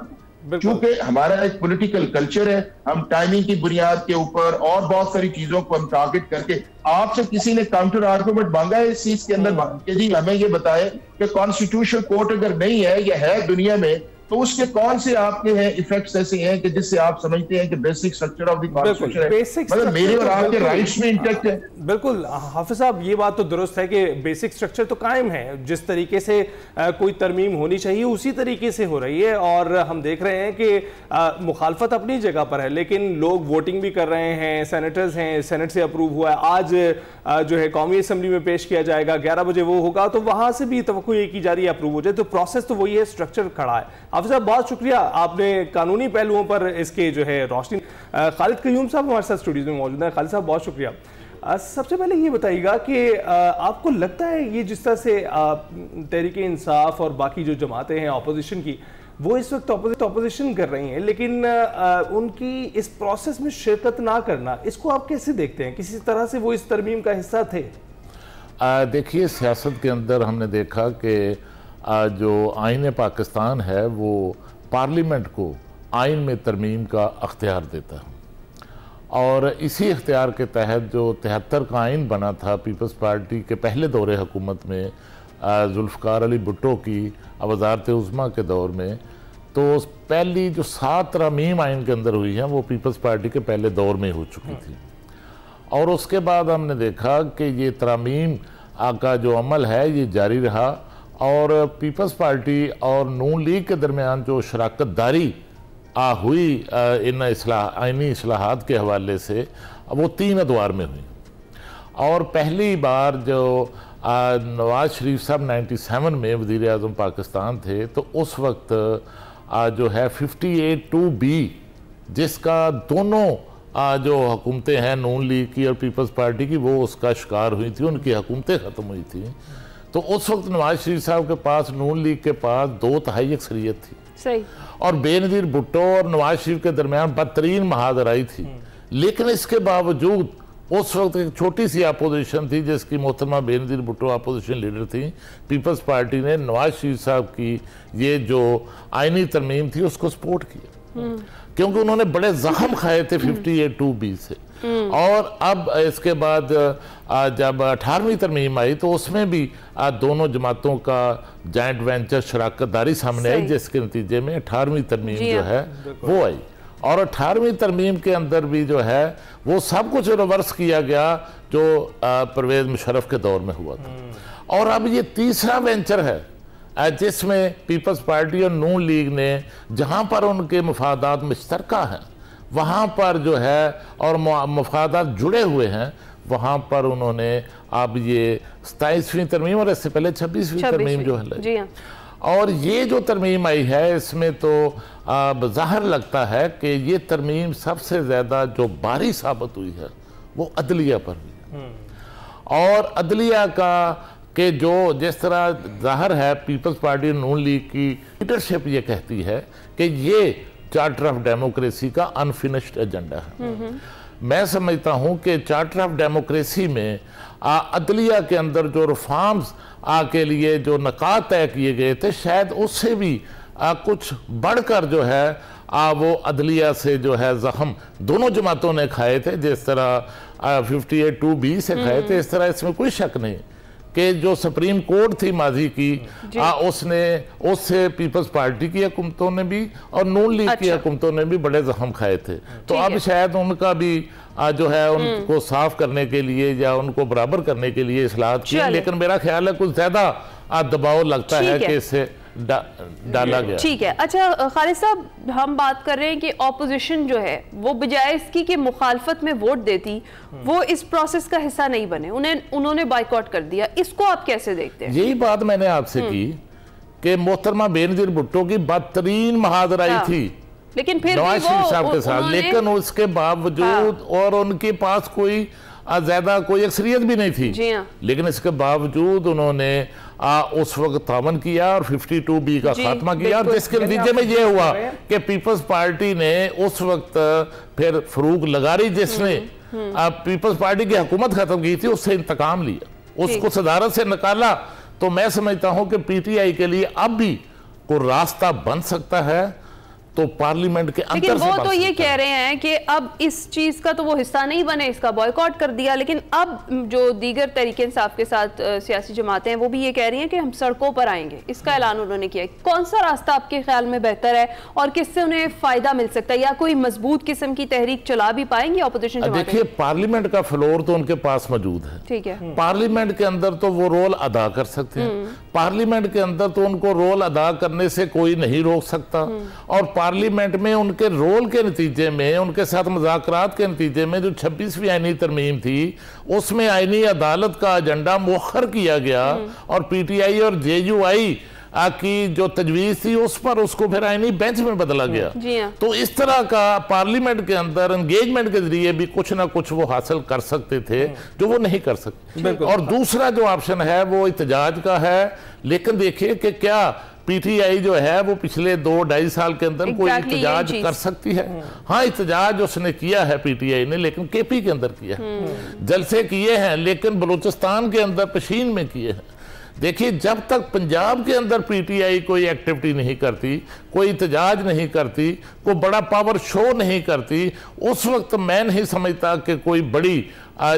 क्योंकि हमारा एक पॉलिटिकल कल्चर है, हम टाइमिंग की बुनियाद के ऊपर और बहुत सारी चीजों को हम टारगेट करके, आपसे किसी ने काउंटर आर्गुमेंट मांगा है इस चीज के अंदर कि जी हमें ये बताए कि कॉन्स्टिट्यूशनल कोर्ट अगर नहीं है या है दुनिया में तो उसके कौन से आपके हैं इफेक्ट्स ऐसे हैं कि जिससे आप समझते हैं कि basic structure of the constitution है, मतलब मेरे और आपके राइट्स में इंटैक्ट है। बिल्कुल हाफिज साहब, ये बात तो दुरुस्त है कि बेसिक स्ट्रक्चर तो कायम है, जिस तरीके से कोई तरमीम होनी चाहिए उसी तरीके से हो रही है। और हम देख रहे हैं कि मुखालफत अपनी जगह पर है, लेकिन लोग वोटिंग भी कर रहे हैं, सेनेटर्स हैं, सेनेट से अप्रूव हुआ है, आज जो है कौमी असम्बली में पेश किया जाएगा, 11 बजे वो होगा, तो वहां से भी तवक्को ये की जा रही है अप्रूव हो जाए, तो प्रोसेस तो वही है, स्ट्रक्चर खड़ा है। हाफिज साहब बहुत शुक्रिया, आपने कानूनी पहलुओं पर इसके जो है रोशनी। खालिद कयूम साहब हमारे साथ स्टूडियो में मौजूद है। खालिद साहब बहुत शुक्रिया। सबसे पहले ये बताइएगा कि आपको लगता है ये जिस तरह से तहरीक इंसाफ और बाकी जो जमातें हैं ऑपोजिशन की, वो इस वक्त ऑपोजिशन कर रही हैं, लेकिन उनकी इस प्रोसेस में शिरकत ना करना, इसको आप कैसे देखते हैं? किसी तरह से वो इस तरमीम का हिस्सा थे? देखिए, सियासत के अंदर हमने देखा कि जो आईन पाकिस्तान है वो पार्लियामेंट को आइन में तरमीम का अख्तियार देता है, और इसी इख्तियार के तहत जो 73 का आइन बना था पीपल्स पार्टी के पहले दौरे हुकूमत में जुल्फ़िकार अली भुट्टो की वज़ारत उज़्मा के दौर में, तो पहली जो 7 तरमीम आइन के अंदर हुई हैं वो पीपल्स पार्टी के पहले दौर में हो चुकी थी। और उसके बाद हमने देखा कि ये तरमीम का जो अमल है ये जारी रहा, और पीपल्स पार्टी और नून लीग के दरमियान जो शराकत दारी हुई इन आइनी इस्लाहात के हवाले से, वो 3 अदवार में हुई। और पहली बार जो नवाज शरीफ साहब 97 में वज़ीर आज़म पाकिस्तान थे, तो उस वक्त जो है 58(2)B, जिसका दोनों जो हुकूमतें हैं नून लीग की और पीपल्स पार्टी की, वो उसका शिकार हुई थी, उनकी हुकूमतें ख़त्म हुई थी। तो उस वक्त नवाज शरीफ साहब के पास, नून लीग के पास 2/3 अक्सरियत थी। सही। और बेनज़ीर भुट्टो और नवाज शरीफ के दरमियान बदतरीन महाजराई थी, लेकिन इसके बावजूद उस वक्त एक छोटी सी अपोजिशन थी जिसकी मोहतरमा बेनज़ीर भुट्टो अपोजिशन लीडर थी। पीपल्स पार्टी ने नवाज शरीफ साहब की ये जो आइनी तरमीम थी उसको सपोर्ट किया, क्योंकि उन्होंने बड़े जख्म खाए थे 58(2)B से। और अब इसके बाद जब 18वीं तरमीम आई तो उसमें भी दोनों जमातों का जॉइंट वेंचर शराकत दारी सामने आई, जिसके नतीजे में 18वीं तरमीम जो है वो आई। और 18वीं तरमीम के अंदर भी जो है वो सब कुछ रिवर्स किया गया जो परवेज़ मुशर्रफ के दौर में हुआ था। और अब ये तीसरा वेंचर है जिसमें पीपल्स पार्टी और नून लीग ने, जहाँ पर उनके मफादात मुश्तरका हैं वहाँ पर जो है और मफादात जुड़े हुए हैं, वहाँ पर उन्होंने अब ये 27वीं तरमीम और इससे पहले 26वीं तरमीम जो है, और ये जो तरमीम आई है इसमें तो ज़ाहिर लगता है कि ये तरमीम सबसे ज़्यादा जो भारी साबित हुई है वो अदलिया पर हुई है। और अदलिया का कि जो जिस तरह ज़ाहिर है पीपल्स पार्टी नून लीग की लीडरशिप ये कहती है कि ये चार्टर ऑफ डेमोक्रेसी का अनफिनिश्ड एजेंडा है। मैं समझता हूँ कि चार्टर ऑफ डेमोक्रेसी में अदलिया के अंदर जो रिफॉर्म्स के लिए जो नकात तय किए गए थे, शायद उससे भी कुछ बढ़कर जो है वो अदलिया से जो है जख्म दोनों जमातों ने खाए थे, जिस तरह 58(2)B से खाए थे, इस तरह इसमें कोई शक नहीं कि जो सुप्रीम कोर्ट थी माजी की उससे पीपल्स पार्टी की हुकूमतों ने भी और नून लीग की हुकूमतों ने भी बड़े जख्म खाए थे। तो अब शायद उनका भी जो है उनको साफ करने के लिए या उनको बराबर करने के लिए इस्लाहत किया, लेकिन मेरा ख्याल है कुछ ज्यादा दबाव लगता है कि इससे डाला गया। ठीक है। अच्छा खालिद साहब, हम बात कर रहे हैं कि ऑपोजिशन जो है वो बजाय इसकी कि मुखालफत में वोट देती, वो इस प्रोसेस का हिस्सा नहीं बने, उन्होंने बाइकआउट कर दिया, इसको आप कैसे देखते हैं? यही बात मैंने आपसे की कि मोहतरमा बेनजीर भुट्टो की बदतरीन महाजराई थी लेकिन फिर नवाज शरीफ साहब के साथ, लेकिन उसके बावजूद और उनके पास कोई ज्यादा कोई अक्सरियत भी नहीं थी, लेकिन इसके बावजूद उन्होंने उस वक्त तावन किया और 52B का खात्मा किया, और जिसके नतीजे में ये हुआ कि पीपल्स पार्टी ने उस वक्त फिर फरूक लगारी जिसने पीपल्स पार्टी की हुकूमत खत्म की थी, उससे इंतकाम लिया, उसको सदारत से निकाला। तो मैं समझता हूं कि PTI के लिए अब भी कोई रास्ता बन सकता है तो पार्लियामेंट के अंदर लेकिन से वो तो ये कह रहे हैं कि अब इस चीज का तो वो हिस्सा नहीं बने, इसका बॉयकॉट कर दिया, लेकिन अब जो दीगर तहरीक इंसाफ के साथ सियासी जमातें हैं वो भी ये कह रही हैं कि हम सड़कों पर आएंगे, इसका ऐलान उन्होंने किया। कौन सा रास्ता आपके ख्याल में बेहतर है और किससे उन्हें फायदा मिल सकता है, या कोई मजबूत किस्म की तहरीक चला भी पाएंगे अपोजिशन जमातें? देखिए, पार्लियामेंट का फ्लोर तो उनके पास मौजूद है, ठीक है, पार्लियामेंट के अंदर तो वो रोल अदा कर सकते हैं, पार्लियामेंट के अंदर तो उनको रोल अदा करने से कोई नहीं रोक सकता, और पार्लियामेंट में उनके रोल के नतीजे में, उनके साथ मुज़ाकरात के नतीजे में जो 26वीं आईनी तरमीम थी उसमें आईनी अदालत का एजेंडा मुअख्खर किया गया, और PTI और JUI की जो तजवीज़ थी उस पर उसको फिर आईनी बेंच में बदला गया। तो इस तरह का पार्लियामेंट के अंदर एंगेजमेंट के जरिए भी कुछ ना कुछ वो हासिल कर सकते थे जो वो नहीं कर सकते। और दूसरा जो ऑप्शन है वो इत्तेजाज का है, लेकिन देखिए कि क्या PTI जो है वो पिछले 2-2.5 साल के अंदर कोई इत्तेजाज कर सकती है? हाँ, इत्तेजाज उसने किया है PTI ने, लेकिन KP के अंदर किया है, जलसे किए हैं, लेकिन बलूचिस्तान के अंदर पशीन में किए हैं। देखिए, जब तक पंजाब के अंदर PTI कोई एक्टिविटी नहीं करती, कोई इत्तेजाज नहीं करती, कोई बड़ा पावर शो नहीं करती, उस वक्त मैं नहीं समझता कि कोई बड़ी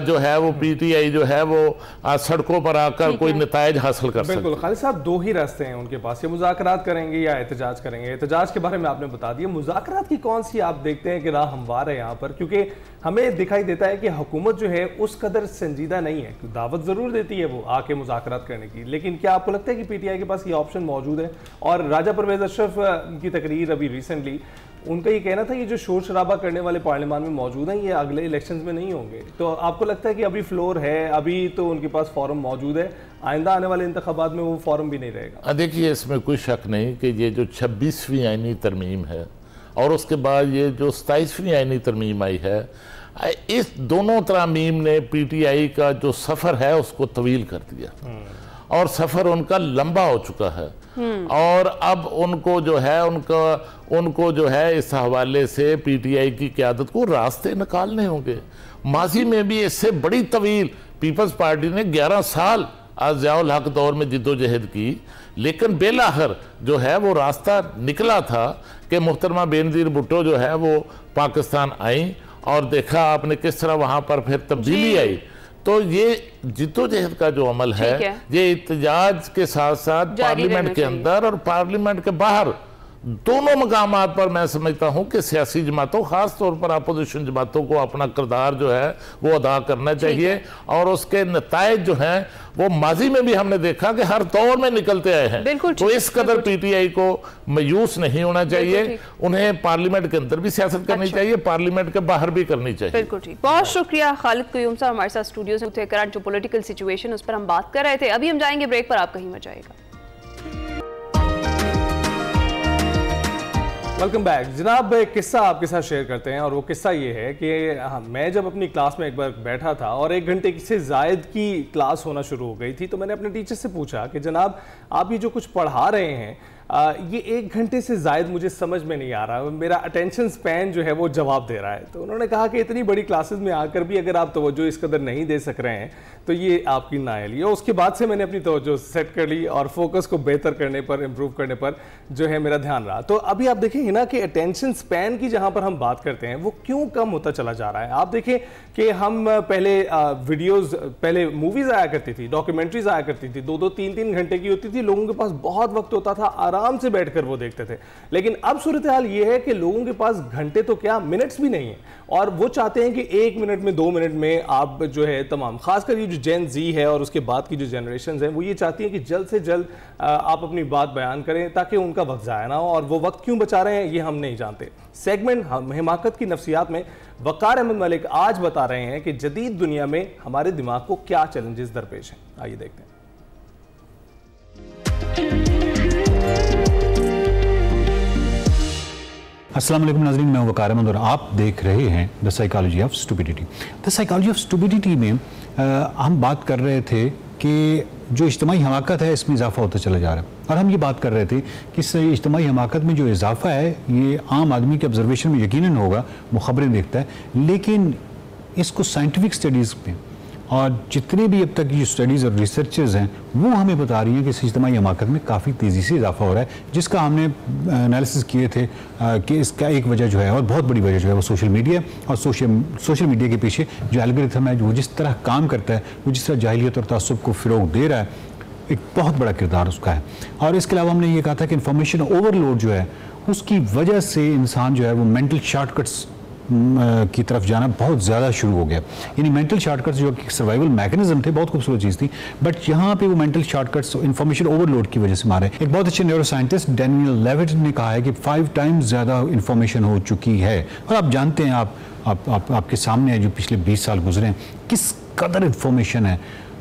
जो है वो PTI जो है वो सड़कों पर आकर कोई नतायज हासिल कर सकते। बिल्कुल खालिद साहब, दो ही रास्ते हैं उनके पास, ये मुज़ाकरात करेंगे या एहतजाज करेंगे। एहतजाज के बारे में आपने बता दिया, मुज़ाकरात की कौन सी आप देखते हैं कि राह हमवार है यहाँ पर? क्योंकि हमें दिखाई देता है कि हुकूमत जो है उस कदर संजीदा नहीं है, दावत ज़रूर देती है वो आके मुज़ाकरात करने की, लेकिन क्या आपको लगता है कि PTI के पास ये ऑप्शन मौजूद है? और राजा परवेज़ अशरफ की तकरीर अभी रिसेंटली, उनका ये कहना था ये जो शोर शराबा करने वाले पार्लियामान में मौजूद हैं ये अगले इलेक्शंस में नहीं होंगे, तो आपको लगता है कि अभी फ्लोर है, अभी तो उनके पास फॉरम मौजूद है, आइंदा आने वाले इंतखाबात में वो फॉरम भी नहीं रहेगा? देखिए, इसमें कोई शक नहीं कि ये जो 26वीं आईनी तरमीम है और उसके बाद ये जो 27वीं आईनी तरमीम आई है, इस दोनों तरमीम ने PTI का जो सफ़र है उसको तवील कर दिया, और सफ़र उनका लंबा हो चुका है, और अब उनको जो है इस हवाले से PTI की क़यादत को रास्ते निकालने होंगे। माजी में भी इससे बड़ी तवील पीपल्स पार्टी ने 11 साल ज़ियाउल हक दौर में जिद्दोजहद की, लेकिन बेलाखिर जो है वो रास्ता निकला था कि मोहतरमा बेनज़ीर भुट्टो जो है वो पाकिस्तान आई, और देखा आपने किस तरह वहाँ पर फिर तब्दीली आई। तो ये जिद्दोजहद का जो अमल है ये इत्तेजाज के साथ साथ पार्लियामेंट के अंदर और पार्लियामेंट के बाहर दोनों मकामात पर मैं समझता हूं कि सियासी जमातों, खास तौर पर अपोजिशन जमातों को अपना किरदार जो है वो अदा करना चाहिए, और उसके नतायज जो हैं वो माजी में भी हमने देखा कि हर दौर में निकलते आए हैं। तो इस कदर PTI को मायूस नहीं होना चाहिए, उन्हें पार्लियामेंट के अंदर भी सियासत करनी चाहिए, पार्लियामेंट के बाहर भी करनी चाहिए। बिल्कुल ठीक, बहुत शुक्रिया खालिद क्यूम साहब हमारे साथ स्टूडियो से थे। करंट जो पॉलिटिकल सिचुएशन उस पर हम बात कर रहे थे। अभी हम जाएंगे ब्रेक पर, आप कहीं मत जाइएगा। वेलकम बैक जनाब। एक किस्सा आपके साथ शेयर करते हैं, और वो किस्सा ये है कि मैं जब अपनी क्लास में एक बार बैठा था और 1 घंटे से ज़ायद की क्लास होना शुरू हो गई थी, तो मैंने अपने टीचर से पूछा कि जनाब आप ये जो कुछ पढ़ा रहे हैं ये 1 घंटे से ज़ायद मुझे समझ में नहीं आ रहा, मेरा अटेंशन स्पैन जो है वो जवाब दे रहा है। तो उन्होंने कहा कि इतनी बड़ी क्लासेस में आकर भी अगर आप तवज्जो इस कदर नहीं दे सक रहे हैं तो ये आपकी नाअहली है। उसके बाद से मैंने अपनी तवज्जो सेट कर ली और फोकस को बेहतर करने पर, इम्प्रूव करने पर जो है मेरा ध्यान रहा। तो अभी आप देखेंगे ना कि अटेंशन स्पैन की जहाँ पर हम बात करते हैं वो क्यों कम होता चला जा रहा है। आप देखें कि हम पहले वीडियोज़, पहले मूवीज़ आया करती थी, डॉक्यूमेंट्रीज आया करती थी, 2-2, 3-3 घंटे की होती थी, लोगों के पास बहुत वक्त होता था, आराम से बैठकर वो देखते थे। लेकिन अब सूरत हाल ये है कि लोगों के पास घंटे तो क्या मिनट्स भी नहीं है, और वो चाहते हैं कि 1 मिनट में 2 मिनट में आप जो है तमाम, खासकर ये जो जेन जी है और उसके बाद की जो जनरेशन है वो ये चाहती है कि जल्द से जल्द आप अपनी बात बयान करें ताकि उनका वक्त ज़ाया ना हो। और वो वक्त क्यों बचा रहे हैं ये हम नहीं जानते। सेगमेंट हिमाकत की नफ्सियात में वकार अहमद मलिक आज बता रहे हैं कि जदीद दुनिया में हमारे दिमाग को क्या चैलेंजेस दरपेश हैं। आइए देखते हैं। अस्सलाम वालेकुम नाज़रीन, मैं वकार अहमद और आप देख रहे हैं the psychology of stupidity. The psychology of stupidity में हम बात कर रहे थे कि जो इज्तिमाई हमाकत है इसमें इजाफा होता चला जा रहा है, और हम ये बात कर रहे थे कि इस इज्तिमाई हमाकत में जो इजाफा है ये आम आदमी के ऑब्जर्वेशन में यकीनन होगा, वो ख़बरें देखता है, लेकिन इसको साइंटिफिक स्टडीज़ में और जितने भी अब तक ये स्टडीज़ और रिसर्चेज़ हैं वो हमें बता रही हैं कि इस इज्तिमाई हमाकत में काफ़ी तेज़ी से इजाफा हो रहा है, जिसका हमने एनालिसिस किए थे कि इसका एक वजह जो है और बहुत बड़ी वजह जो है वो सोशल मीडिया, और सोशल मीडिया के पीछे जो एल्गोरिथम है वो जिस तरह काम करता है, वो जिस तरह जाहिलियत और तअस्सुब को फ़रोग़ दे रहा है, एक बहुत बड़ा किरदार उसका है। और इसके अलावा हमने ये कहा था कि इन्फॉर्मेशन ओवरलोड जो है उसकी वजह से इंसान जो है वो मेंटल शॉर्टकट्स की तरफ जाना बहुत ज़्यादा शुरू हो गया। यानी मेंटल शॉर्टकट्स जो कि सर्वाइवल मैकेनिज्म थे, बहुत खूबसूरत चीज़ थी, बट यहाँ पे वो मेंटल शॉर्टकट्स इन्फॉर्मेशन ओवरलोड की वजह से मारे। एक बहुत अच्छे न्यूरो साइंटिस्ट डैनियल लेविट ने कहा है कि 5 टाइम्स ज़्यादा इन्फॉर्मेशन हो चुकी है। और आप जानते हैं, आपके सामने है जो पिछले 20 साल गुजरे हैं, किस कदर इन्फॉर्मेशन है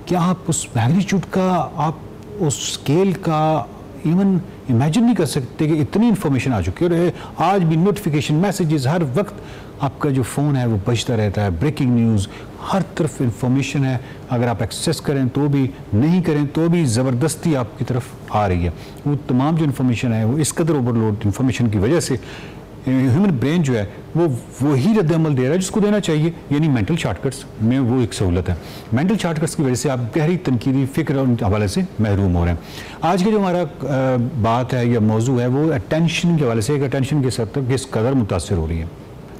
कि आप उस मैग्नीट्यूड का, आप उस स्केल का इवन इमेजिन नहीं कर सकते कि इतनी इन्फॉर्मेशन आ चुकी है। और आज भी नोटिफिकेशन, मैसेजेस, हर वक्त आपका जो फ़ोन है वो बजता रहता है, ब्रेकिंग न्यूज़, हर तरफ इन्फॉर्मेशन है। अगर आप एक्सेस करें तो भी, नहीं करें तो भी ज़बरदस्ती आपकी तरफ आ रही है। वो तमाम जो इन्फॉर्मेशन है वो इस कदर ओवरलोड इन्फॉर्मेशन की वजह से ह्यूमन ब्रेन जो है वो वही रद्द-ए-अमल दे रहा है जिसको देना चाहिए, यानी मेंटल शॉर्टकट्स में वो एक सहूलत है। मेंटल शॉर्टकट्स की वजह से आप गहरी तनकीदी फ़िक्र और हवाले से महरूम हो रहे हैं। आज के जो हमारा बात है या मौजू है वो अटेंशन के हवाले से, एक अटेंशन के सर तक किस कदर मुतासर हो रही है।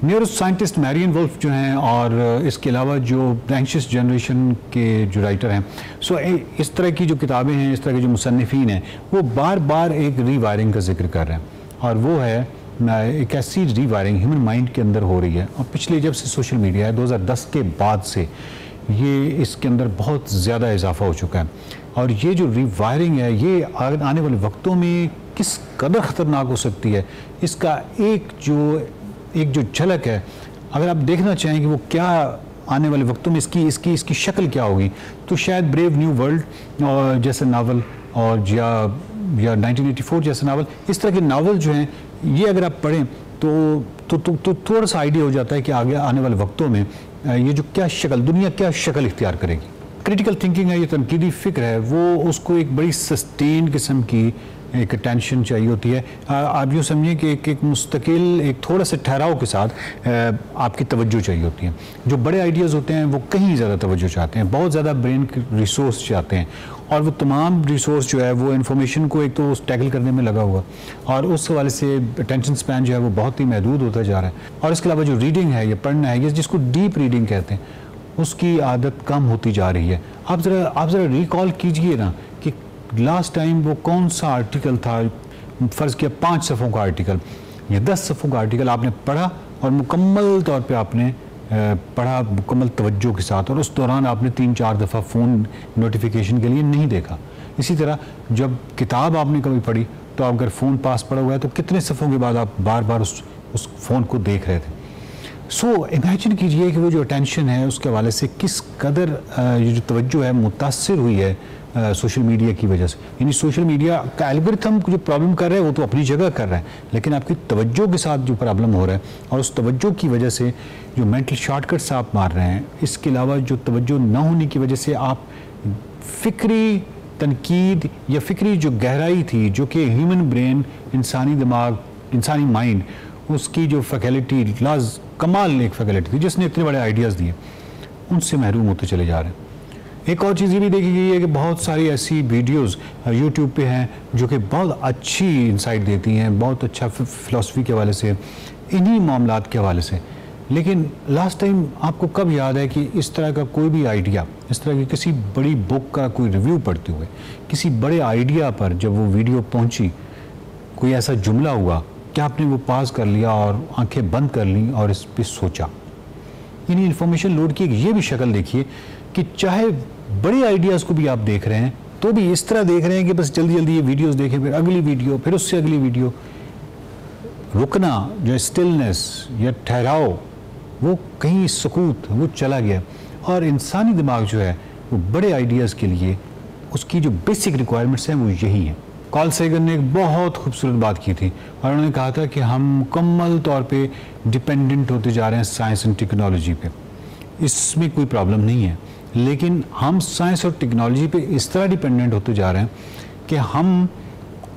न्यूरो साइंटिस्ट मैरियन वुल्फ जो हैं और इसके अलावा जो एंशियस जनरेशन के जो राइटर हैं, सो इस तरह की जो किताबें हैं, इस तरह के जो मुसन्निफीन हैं, वो बार बार एक रीवायरिंग का जिक्र कर रहे हैं, और वो है एक ऐसी रीवायरिंग ह्यूमन माइंड के अंदर हो रही है। और पिछले जब से सोशल मीडिया है 2010 के बाद से ये इसके अंदर बहुत ज़्यादा इजाफा हो चुका है। और ये जो रीवायरिंग है ये आने वाले वक्तों में किस कदर ख़तरनाक हो सकती है, इसका एक जो झलक है, अगर आप देखना चाहें कि वो क्या आने वाले वक्तों में इसकी शक्ल क्या होगी, तो शायद ब्रेव न्यू वर्ल्ड और जैसे नावल और या 1984 जैसे नावल, इस तरह के नावल जो हैं ये अगर आप पढ़ें तो थोड़ा सा आइडिया हो जाता है कि आगे आने वाले वक्तों में ये जो क्या शक्ल, दुनिया क्या शक्ल इख्तियार करेगी। क्रिटिकल थिंकिंग है, ये तनकीदी फ़िक्र है, वो उसको एक बड़ी सस्टेन किस्म की एक टेंशन चाहिए होती है। आप यूँ समझिए कि एक मुस्तकिल, एक थोड़ा सा ठहराव के साथ आपकी तवज्जो चाहिए होती है। जो बड़े आइडियाज़ होते हैं वो कहीं ज़्यादा तवज्जो चाहते हैं, बहुत ज़्यादा ब्रेन रिसोर्स चाहते हैं, और वो तमाम रिसोर्स जो है वो इन्फॉर्मेशन को एक तो टैकल करने में लगा हुआ, और उस हवाले से अटेंशन स्पैन जो है वो बहुत ही महदूद होता जा रहा है। और इसके अलावा जो रीडिंग है, ये पढ़ना है, ये जिसको डीप रीडिंग कहते हैं, उसकी आदत कम होती जा रही है। आप ज़रा रिकॉल कीजिए ना कि लास्ट टाइम वो कौन सा आर्टिकल था, फ़र्ज़ किया 5 सफ़ों का आर्टिकल या 10 सफ़ों का आर्टिकल आपने पढ़ा और मुकम्मल तौर पे आपने पढ़ा मुकम्मल तवज्जो के साथ, और उस दौरान आपने 3-4 दफ़ा फ़ोन नोटिफिकेशन के लिए नहीं देखा। इसी तरह जब किताब आपने कभी पढ़ी तो अगर फ़ोन पास पड़ा हुआ है तो कितने सफ़ों के बाद आप बार बार उस फ़ोन को देख रहे थे। सो इमेजिन कीजिए कि वो जो अटेंशन है उसके हवाले से किस कदर ये जो तवज्जो है मुतासिर हुई है सोशल मीडिया की वजह से। यानी सोशल मीडिया का एल्गोरिथम जो प्रॉब्लम कर रहा है वो तो अपनी जगह कर रहा है, लेकिन आपकी तवज्जो के साथ जो प्रॉब्लम हो रहा है और उस तवज्जो की वजह से जो मेंटल शॉर्टकट्स आप मार रहे हैं, इसके अलावा जो तवज्जो न होने की वजह से आप फ़िक्री तनकीद या फ़िक्री जो गहराई थी, जो कि ह्यूमन ब्रेन, इंसानी दिमाग, इंसानी माइंड, उसकी जो फैकल्टी, लाज कमाल एक फैकल्टी थी जिसने इतने बड़े आइडियाज़ दिए, उनसे महरूम होते चले जा रहे हैं। एक और चीज़ ये भी देखी गई है कि बहुत सारी ऐसी वीडियोस यूट्यूब पे हैं जो कि बहुत अच्छी इंसाइट देती हैं, बहुत अच्छा फ़िलासफ़ी के हवाले से, इन्हीं मामलात के हवाले से। लेकिन लास्ट टाइम आपको कब याद है कि इस तरह का कोई भी आइडिया, इस तरह की किसी बड़ी बुक का कोई रिव्यू पढ़ते हुए किसी बड़े आइडिया पर जब वो वीडियो पहुंची, कोई ऐसा जुमला हुआ कि आपने वो पास कर लिया और आंखें बंद कर ली और इस पर सोचा। यानी इन्फॉर्मेशन लोड की ये भी शक्ल देखिए कि चाहे बड़े आइडियाज़ को भी आप देख रहे हैं तो भी इस तरह देख रहे हैं कि बस जल्दी जल्दी ये वीडियोस देखें, फिर अगली वीडियो, फिर उससे अगली वीडियो। रुकना, जो स्टिलनेस या ठहराव, वो कहीं सुकूत वो चला गया। और इंसानी दिमाग जो है वो बड़े आइडियाज़ के लिए उसकी जो बेसिक रिक्वायरमेंट्स हैं वो यही हैं। कार्ल सेगन ने एक बहुत खूबसूरत बात की थी और उन्होंने कहा था कि हम मुकम्मल तौर पे डिपेंडेंट होते जा रहे हैं साइंस एंड टेक्नोलॉजी पे। इसमें कोई प्रॉब्लम नहीं है, लेकिन हम साइंस और टेक्नोलॉजी पे इस तरह डिपेंडेंट होते जा रहे हैं कि हम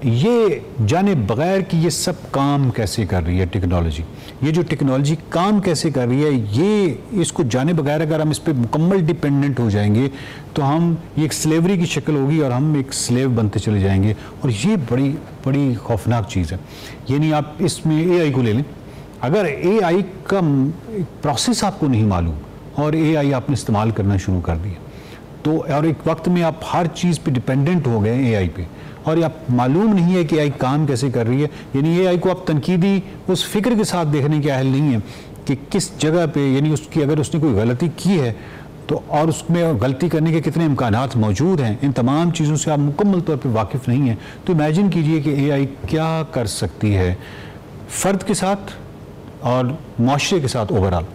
ये जाने बगैर कि ये सब काम कैसे कर रही है टेक्नोलॉजी, ये जो टेक्नोलॉजी काम कैसे कर रही है, ये इसको जाने बगैर अगर हम इस पर मुकम्मल डिपेंडेंट हो जाएंगे तो हम ये एक स्लेवरी की शक्ल होगी और हम एक स्लेव बनते चले जाएंगे। और ये बड़ी बड़ी खौफनाक चीज़ है। यानी आप इसमें AI को ले लें, अगर AI का प्रोसेस आपको नहीं मालूम और AI आपने इस्तेमाल करना शुरू कर दिया तो, और एक वक्त में आप हर चीज़ पे डिपेंडेंट हो गए AI पे, और आप मालूम नहीं है कि AI काम कैसे कर रही है, यानी AI को आप तनकीदी उस फिक्र के साथ देखने के अहल नहीं है कि किस जगह पे, यानी उसकी अगर उसने कोई गलती की है तो और उसमें गलती करने के कितने इम्कानात मौजूद हैं, इन तमाम चीज़ों से आप मुकम्मल तौर पे वाकिफ़ नहीं हैं। तो इमेजिन कीजिए कि AI क्या कर सकती है फ़र्द के साथ और माशरे के साथ ओवरऑल।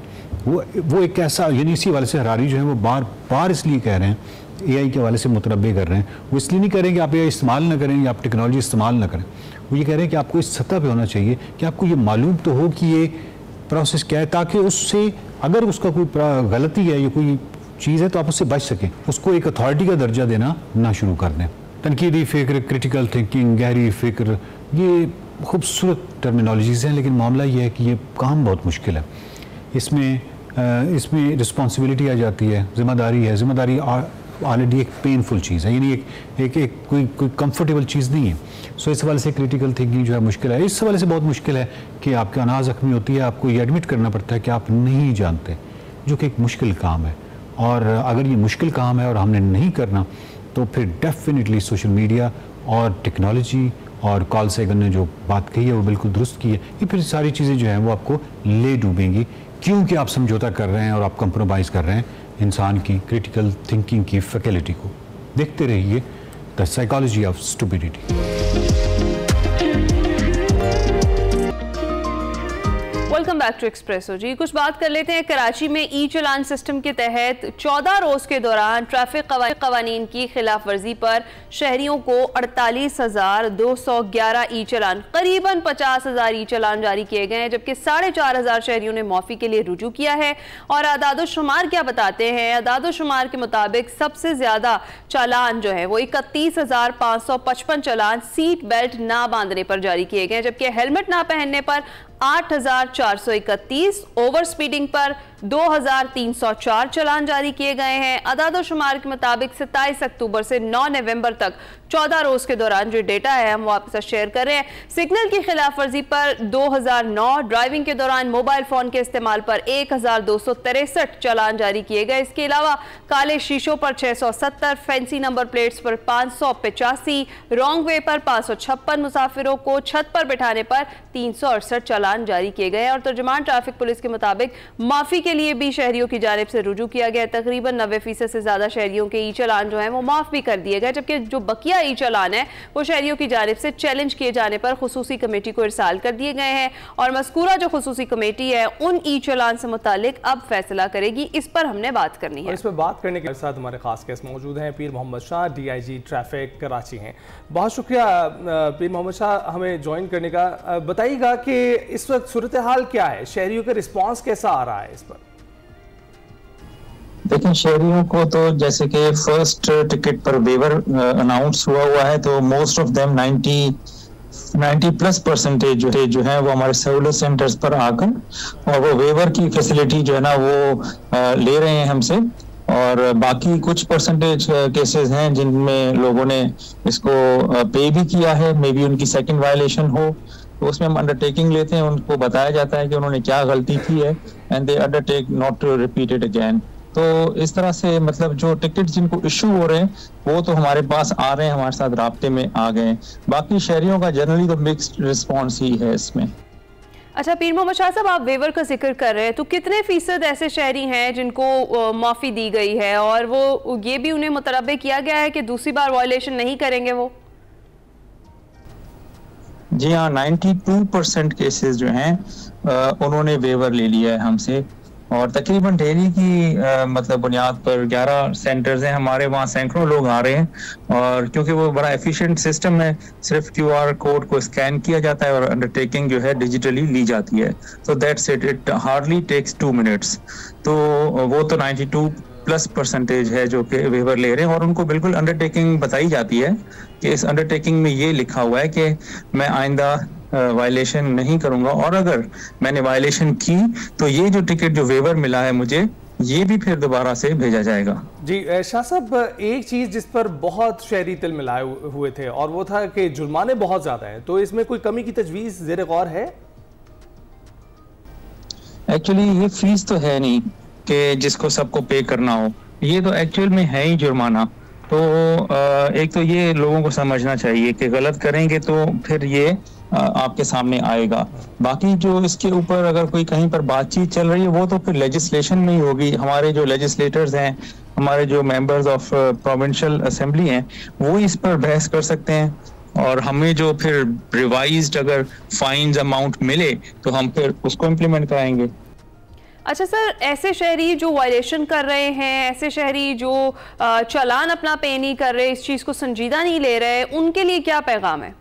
वो एक ऐसा, यानी इसी वाले से हरारी जो है वो बार बार इसलिए कह रहे हैं, AI के हवाले से मुतरब्बे कर रहे हैं, वो इसलिए नहीं कह रहे हैं कि आप AI इस्तेमाल ना करें या आप टेक्नोलॉजी इस्तेमाल ना करें, वो ये कह रहे हैं कि आपको इस सतह पे होना चाहिए कि आपको ये मालूम तो हो कि ये प्रोसेस क्या है, ताकि उससे अगर उसका कोई गलती है या कोई चीज़ है तो आप उससे बच सकें, उसको एक अथॉरिटी का दर्जा देना ना शुरू कर दें। तनकीदी फ़िक्र, क्रिटिकल थिंकिंग, गहरी फ़िक्र, ये खूबसूरत टर्मिनोलॉजीज़ हैं, लेकिन मामला ये है कि ये काम बहुत मुश्किल है। इसमें रिस्पॉन्सिबिलिटी आ जाती है, ज़िम्मेदारी है। ज़िम्मेदारी ऑलरेडी एक पेनफुल चीज़ है, यानी एक कोई कंफर्टेबल चीज़ नहीं है। सो इस हवाले से क्रिटिकल थिंकिंग जो है मुश्किल है। इस हवाले से बहुत मुश्किल है कि आपके अनाज ज़ख्मी होती है, आपको ये एडमिट करना पड़ता है कि आप नहीं जानते, जो कि एक मुश्किल काम है। और अगर ये मुश्किल काम है और हमने नहीं करना तो फिर डेफिनेटली सोशल मीडिया और टेक्नोलॉजी और कार्ल सेगन ने जो बात कही है वो बिल्कुल दुरुस्त की है, ये फिर सारी चीज़ें जो हैं वो आपको ले डूबेंगी, क्योंकि आप समझौता कर रहे हैं और आप कंप्रोमाइज़ कर रहे हैं इंसान की क्रिटिकल थिंकिंग की फैकल्टी को। देखते रहिए the psychology of stupidity. Welcome back to Expresso. जी, कुछ बात कर लेते हैं कराची में ई चलान सिस्टम के तहत 14 रोज़ के दौरान ट्रैफिक कवानीन की खिलाफ वर्जी पर शहरियों को 48,211 ई चलान, करीबन 50,000 ई चलान जारी किए गए हैं, जबकि 4,500 शहरियों ने माफ़ी के लिए रुजू किया है। और अदाद-ओ-शुमार क्या बताते हैं? अदाद-ओ-शुमार के मुताबिक सबसे ज़्यादा चालान जो है वो 31,555 चालान सीट बेल्ट ना बांधने पर जारी किए गए, जबकि हेलमेट ना पहनने पर 8,431, ओवर स्पीडिंग पर 2,304 चालान जारी किए गए हैं। अदाद-ओ-शुमार के मुताबिक 27 अक्टूबर से 9 नवंबर तक 14 रोज के दौरान जो डेटा है हम वो आपके साथ शेयर कर रहे हैं। सिग्नल की खिलाफ वर्जी पर 2009, ड्राइविंग के दौरान मोबाइल फोन के इस्तेमाल पर 1,263 चालान जारी किए गए। इसके अलावा काले शीशों पर 670, फैंसी नंबर प्लेट्स पर 585, रॉन्ग वे पर 556, मुसाफिरों को छत पर बिठाने पर 368 चालान जारी किए गए। और तर्जुमान ट्रैफिक पुलिस के मुताबिक माफी के लिए भी शहरियों की जानिब से रुजू किया गया। तकरीबन 90% से ज्यादा शहरियों के ई चालान जो है वो माफ भी कर दिए गए, जबकि जो बकिया ई चालान है वो शहरियों की जानिब से चैलेंज किए जाने पर खुसूसी कमेटी को इरसाल कर दिए गए हैं। और मज़कूरा जो खुसूसी कमेटी है उन ई चालान से मुतालिक अब फैसला करेगी। इस पर हमने बात करनी है। इस पर बात करने के साथ हमारे खास गेस्ट मौजूद हैं, पीर मोहम्मद शाह, DIG ट्रैफिक कराची हैं। बहुत शुक्रिया पीर मोहम्मद शाह हमें ज्वाइन करने का। बताइएगा कि इस वक्त सूरत हाल क्या है, शहरियों का रिस्पॉन्स कैसा आ रहा है इस पर? देखिए, शहरियों को तो जैसे कि फर्स्ट टिकट पर वेवर अनाउंस हुआ है, तो मोस्ट ऑफ देम 90+% जो है वो हमारे सहूलत सेंटर्स पर आकर और वो वेवर की फैसिलिटी जो है ना वो ले रहे हैं हमसे। और बाकी कुछ परसेंटेज केसेस हैं जिनमें लोगों ने इसको पे भी किया है, मे बी उनकी सेकंड वायलेशन हो, तो उसमें हम अंडरटेकिंग लेते हैं, उनको बताया जाता है कि उन्होंने क्या गलती की है and they undertake not to repeat it again. तो इस तरह से मतलब जो टिकट जिनको इशू हो रहे हैं वो तो हमारे पास आ रहे हैं, हमारे साथ राब्ते में आ गए हैं। बाकी शहरियों का जनरली तो मिक्स्ड रिस्पॉन्स ही है इसमें। अच्छा पीर मोहम्मद शाह साहब, आप वेवर का जिक्र कर रहे हैं, तो कितने फीसद ऐसे शहरी हैं जिनको माफ़ी दी गई है और वो ये भी उन्हें मुतरब्बे किया गया है कि दूसरी बार वायलेशन नहीं करेंगे वो? जी हाँ, 92% केसेस जो हैं उन्होंने वेवर ले लिया है हमसे। और तकरीबन डेली की मतलब बुनियाद पर 11 सेंटर्स हैं हमारे, वहाँ सैकड़ों लोग आ रहे हैं। और क्योंकि वो बड़ा एफिशिएंट सिस्टम है, सिर्फ QR कोड को स्कैन किया जाता है और अंडरटेकिंग जो है डिजिटली ली जाती है। So that's it hardly takes 2 minutes. तो वो तो 92+ % है जो कि वेवर ले रहे हैं, और उनको बिल्कुल अंडरटेकिंग बताई जाती है कि इस अंडरटेकिंग में ये लिखा हुआ है कि मैं आइंदा वायलेशन नहीं करूंगा, और अगर मैंने वायलेशन की तो ये जो टिकट जो वेवर मिला है मुझे, ये भी फिर दोबारा से भेजा जाएगा। जी शाह साहब, एक चीज जिस पर बहुत शहरी तिल मिलाए हुए थे और वो था कि जुर्माने बहुत ज्यादा हैं, तो इसमें कोई कमी की तजवीज ज़ेर गौर है? एक्चुअली ये फीस तो है नहीं कि जिसको सबको पे करना हो, ये तो एक्चुअल में है ही जुर्माना। तो एक तो ये लोगों को समझना चाहिए कि गलत करेंगे तो फिर ये आपके सामने आएगा। बाकी जो इसके ऊपर अगर कोई कहीं पर बातचीत चल रही है वो तो फिर लेजिस्लेशन में ही होगी। हमारे जो लेजिस्लेटर्स हैं, हमारे जो मेंबर्स ऑफ प्रोविंशियल असेंबली हैं, वो इस पर बहस कर सकते हैं, और हमें जो फिर रिवाइज्ड अगर फाइन्स अमाउंट मिले तो हम फिर उसको इम्प्लीमेंट कराएंगे। अच्छा सर, ऐसे शहरी जो वायलेशन कर रहे हैं, ऐसे शहरी जो चालान अपना पे नहीं कर रहे, इस चीज़ को संजीदा नहीं ले रहे, उनके लिए क्या पैगाम है?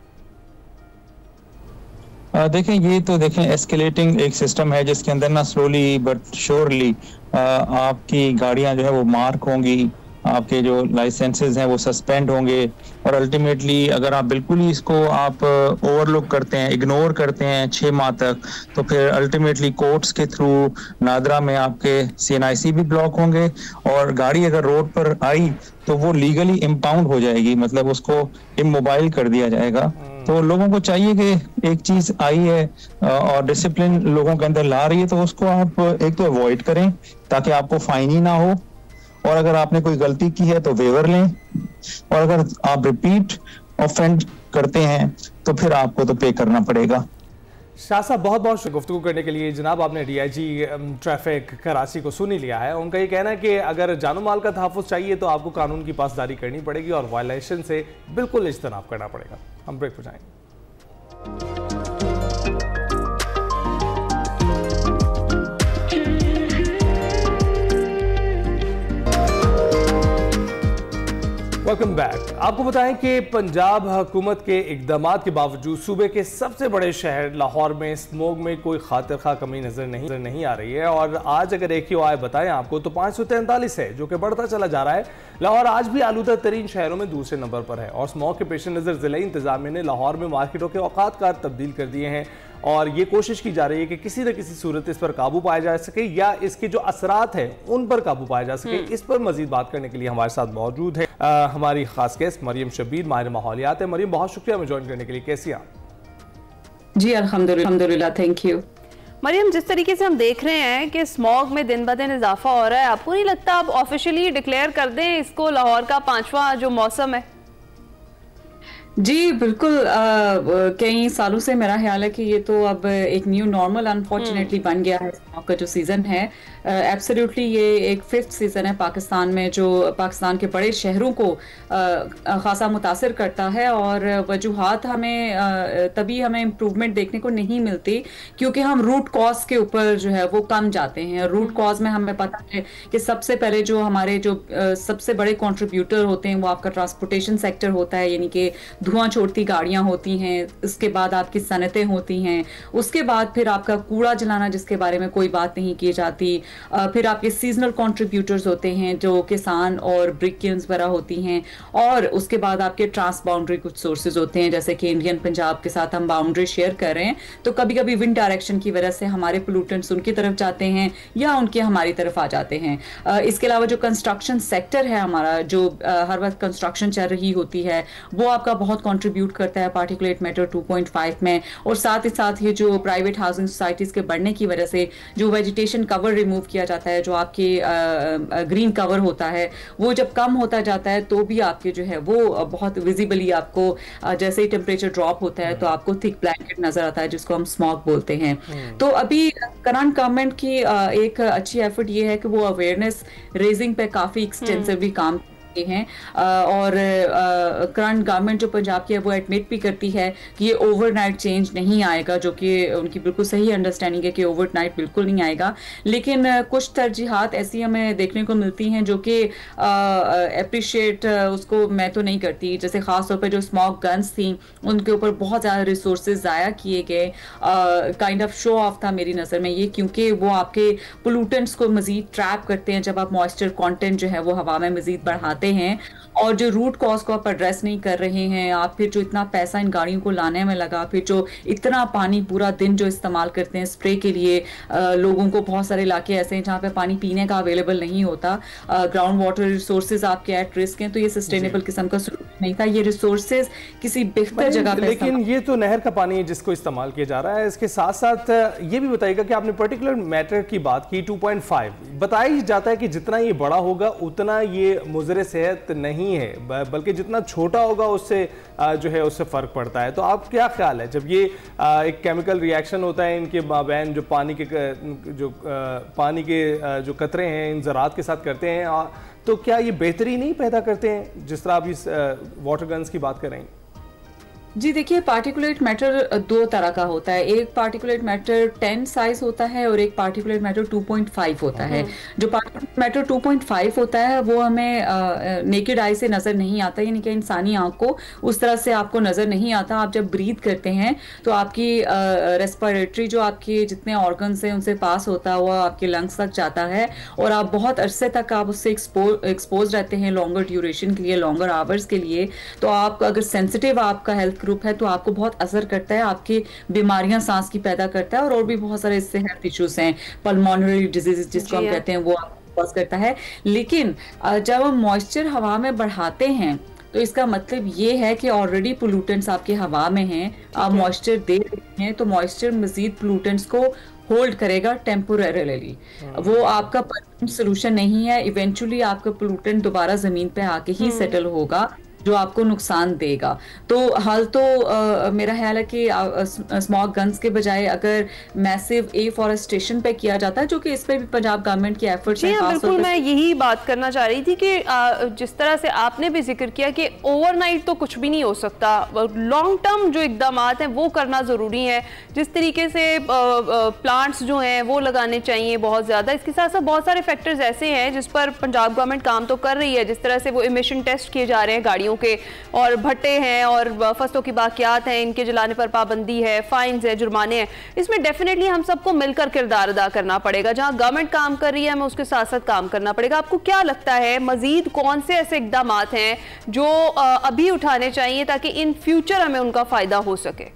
देखें, ये तो देखें एस्केलेटिंग एक सिस्टम है जिसके अंदर ना स्लोली बट श्योरली आपकी गाड़ियां जो है वो मार्क होंगी, आपके जो लाइसेंसेस हैं वो सस्पेंड होंगे, और अल्टीमेटली अगर आप बिल्कुल ही इसको आप ओवरलुक करते हैं, इग्नोर करते हैं 6 माह तक, तो फिर अल्टीमेटली कोर्ट्स के थ्रू नादरा में आपके CNIC भी ब्लॉक होंगे, और गाड़ी अगर रोड पर आई तो वो लीगली इम्पाउंड हो जाएगी, मतलब उसको इमोबाइल कर दिया जाएगा। तो लोगों को चाहिए कि एक चीज आई है और डिसिप्लिन लोगों के अंदर ला रही है, तो उसको आप एक तो अवॉइड करें ताकि आपको फाइन ही ना हो, और अगर आपने कोई गलती की है तो वेवर लें, और अगर आप रिपीट ऑफेंड करते हैं तो फिर आपको तो पे करना पड़ेगा। शाह साहब, बहुत बहुत गुफ्तगू करने के लिए। जनाब, आपने DIG ट्रैफिक कराची को सुन ही लिया है। उनका ये कहना है कि अगर जानो माल का तहफ़्फ़ुज़ चाहिए तो आपको कानून की पासदारी करनी पड़ेगी और वायलेशन से बिल्कुल इज्तनाब करना पड़ेगा। हम ब्रेक पर जाएंगे। Welcome back. आपको बताएं कि पंजाब हुकूमत के इक़दामात के बावजूद सूबे के सबसे बड़े शहर लाहौर में स्मोग में कोई खातिर खा कमी नजर नहीं आ रही है, और आज अगर AQI बताएं आपको तो 543 है, जो कि बढ़ता चला जा रहा है। लाहौर आज भी आलूदा तरीन शहरों में दूसरे नंबर पर है, और स्मोग के पेश नज़र ज़िला इंतजामिया ने लाहौर में मार्केटों के औकात कार तब्दील कर दिए हैं, और ये कोशिश की जा रही है कि किसी न किसी सूरत इस पर काबू पाया जा सके या इसके जो असरात हैं उन पर काबू पाया जा सके। इस पर मजीद बात करने के लिए हमारे साथ मौजूद है हमारी खास गेस्ट मरियम शब्बीर, माहिर माहौलियात है। मरियम, बहुत शुक्रिया हमें ज्वाइन करने के लिए। कैसी हैं आप? जी अल्हम्दुलिल्लाह, थैंक यू। मरियम, जिस तरीके से हम देख रहे हैं कि स्मॉग में दिन ब दिन इजाफा हो रहा है, आपको नहीं लगता अब ऑफिशियली डिक्लेयर कर दें इसको लाहौर का 5वां जो मौसम है? जी बिल्कुल, कई सालों से मेरा ख्याल है कि ये तो अब एक न्यू नॉर्मल अनफॉर्चुनेटली बन गया है। का जो सीज़न है एब्सोल्युटली ये एक 5th सीज़न है पाकिस्तान में, जो पाकिस्तान के बड़े शहरों को ख़ासा मुतासर करता है, और वजूहात हमें तभी हमें इम्प्रूवमेंट देखने को नहीं मिलती क्योंकि हम रूट कॉज के ऊपर जो है वो कम जाते हैं। रूट कॉज में हमें पता है कि सबसे पहले जो हमारे जो सबसे बड़े कॉन्ट्रीब्यूटर होते हैं वो आपका ट्रांसपोर्टेशन सेक्टर होता है, यानी कि धुआं छोड़ती गाड़ियां होती हैं, उसके बाद आपकी सनतें होती हैं, उसके बाद फिर आपका कूड़ा जलाना जिसके बारे में कोई बात नहीं की जाती, फिर आपके सीजनल कंट्रीब्यूटर्स होते हैं जो किसान और ब्रिक किल्न्स वगैरह होती हैं, और उसके बाद आपके ट्रांस बाउंड्री कुछ सोर्सेज होते हैं, जैसे कि इंडियन पंजाब के साथ हम बाउंड्री शेयर कर रहे हैं, तो कभी कभी विंड डायरेक्शन की वजह से हमारे पोल्यूटेंट्स उनकी तरफ जाते हैं या उनके हमारी तरफ आ जाते हैं। इसके अलावा जो कंस्ट्रक्शन सेक्टर है हमारा, जो हर वक्त कंस्ट्रक्शन चल रही होती है, वो आपका बहुत कंट्रीब्यूट करता है पार्टिकुलेट मैटर 2.5 में, और साथ ही साथ ये जो प्राइवेट हाउसिंग सोसाइटीज के बढ़ने की वजह से जो वेजिटेशन कवर रिमूव किया जाता है, जो आपके ग्रीन कवर होता है, वो जब कम होता जाता है तो भी आपके जो है वो बहुत विजिबली आपको जैसे ही टेम्परेचर ड्रॉप होता है तो आपको थिक ब्लैंकेट नजर आता है, जिसको हम स्मॉग बोलते हैं। तो अभी करंट गवर्नमेंट की एक अच्छी एफर्ट ये है कि वो अवेयरनेस रेजिंग पे काफी एक्सटेंसिवली काम रहे हैं और करंट गवर्नमेंट जो पंजाब की है वो एडमिट भी करती है कि ये ओवरनाइट चेंज नहीं आएगा, जो कि उनकी बिल्कुल सही अंडरस्टैंडिंग है कि ओवरनाइट बिल्कुल नहीं आएगा। लेकिन कुछ तरजीहात ऐसी हमें देखने को मिलती हैं जो कि अप्रिशिएट उसको मैं तो नहीं करती। जैसे खास तौर पे जो स्मोक गन्स थी उनके ऊपर बहुत ज़्यादा रिसोर्सेज ज़ाया किए गए, काइंड ऑफ शो ऑफ था मेरी नज़र में ये, क्योंकि वो आपके पोल्यूटेंट्स को मजीद ट्रैप करते हैं जब आप मॉइस्चर कंटेंट जो है वो हवा में मजीद बढ़ाते हैं, और जो रूट कॉज को आप एड्रेस नहीं कर रहे हैं। आप फिर जो इतना पैसा इन गाड़ियों को लाने में लगा, फिर जो इतना पानी पूरा दिन जो इस्तेमाल करते हैं स्प्रे के लिए, लोगों को बहुत सारे इलाके ऐसे हैं जहाँ पे पानी पीने का अवेलेबल नहीं होता, ग्राउंड वाटर रिसोर्सेज आपके एट रिस्क हैं, तो ये सस्टेनेबल किस्म का सोल्यूशन नहीं था। ये रिसोर्सेज किसी बेहतर जगह पे, लेकिन ये तो नहर का पानी है जिसको इस्तेमाल किया जा रहा है। इसके साथ साथ ये भी बताइएगा कि आपने पर्टिकुलर मैटर की बात की 2.5, बताया जाता है कि जितना ये बड़ा होगा उतना ये मुज़र सेहत नहीं है, बल्कि जितना छोटा होगा उससे जो है उससे फ़र्क पड़ता है। तो आप क्या ख्याल है, जब ये एक केमिकल रिएक्शन होता है इनके माबैन जो पानी के जो कतरे हैं इन ज़रात के साथ करते हैं, तो क्या ये बेहतरी नहीं पैदा करते हैं जिस तरह आप इस वाटर गन्स की बात कर रहे हैं? जी देखिए, पार्टिकुलेट मैटर दो तरह का होता है। एक पार्टिकुलेट मैटर 10 साइज होता है और एक पार्टिकुलेट मैटर 2.5 होता है। जो पार्टिकुलेट मैटर 2.5 होता है वो हमें नेकेड आई से नज़र नहीं आता, यानी कि इंसानी आंख को उस तरह से आपको नज़र नहीं आता। आप जब ब्रीथ करते हैं तो आपकी रेस्पिरेटरी जो आपके जितने ऑर्गन्स हैं उनसे पास होता हुआ आपके लंग्स तक जाता है और आप बहुत अरसे तक आप उससे एक्सपोज रहते हैं, लॉन्गर ड्यूरेशन के लिए, लॉन्गर आवर्स के लिए। तो आप अगर सेंसिटिव आपका हेल्थ ग्रुप है तो आपको बहुत असर करता है, आपकी बीमारियां सांस की पैदा करता है और भी बहुत सारे इससे हेल्थ इश्यूज हैं, पल्मोनरी डिजीज जिसको हम कहते हैं, वो आपको कॉज करता है। लेकिन जब हम मॉइस्चर हवा में बढ़ाते हैं तो इसका मतलब ये है कि ऑलरेडी पोल्यूटेंट्स आपके हवा में हैं, आप मॉइस्चर दे रहे हैं तो मॉइस्चर मजीद पोल्यूटेंट्स को होल्ड करेगा टेम्पोरेरीली। वो आपका परमानेंट सोल्यूशन नहीं है, इवेंचुअली आपका पोल्यूटेंट दोबारा जमीन पे आके ही सेटल होगा जो आपको नुकसान देगा। तो हाल तो मेरा ख्याल है कि स्मोक गन्स के बजाय अगर मैसिव एफॉरेस्टेशन पे किया जाता है, जो कि इस पे भी पंजाब गवर्नमेंट के एफर्ट्स हैं। बिल्कुल, मैं यही बात करना चाह रही थी कि जिस तरह से आपने भी जिक्र किया कि ओवरनाइट तो कुछ भी नहीं हो सकता, लॉन्ग टर्म जो इकदाम हैं वो करना ज़रूरी है। जिस तरीके से प्लांट्स जो हैं वो लगाने चाहिए बहुत ज़्यादा। इसके साथ साथ बहुत सारे फैक्टर्स ऐसे हैं जिस पर पंजाब गवर्नमेंट काम तो कर रही है, जिस तरह से वो इमिशन टेस्ट किए जा रहे हैं गाड़ियों के, और भट्टे हैं और फसलों की बाकियात हैं, इनके जलाने पर पाबंदी है, फाइन्स है, जुर्माने हैं। इसमें डेफिनेटली हम सबको मिलकर किरदार अदा करना पड़ेगा। जहां गवर्नमेंट काम कर रही है हमें उसके साथ साथ काम करना पड़ेगा। आपको क्या लगता है मजीद कौन से ऐसे इकदाम हैं जो अभी उठाने चाहिए ताकि इन फ्यूचर हमें उनका फायदा हो सके?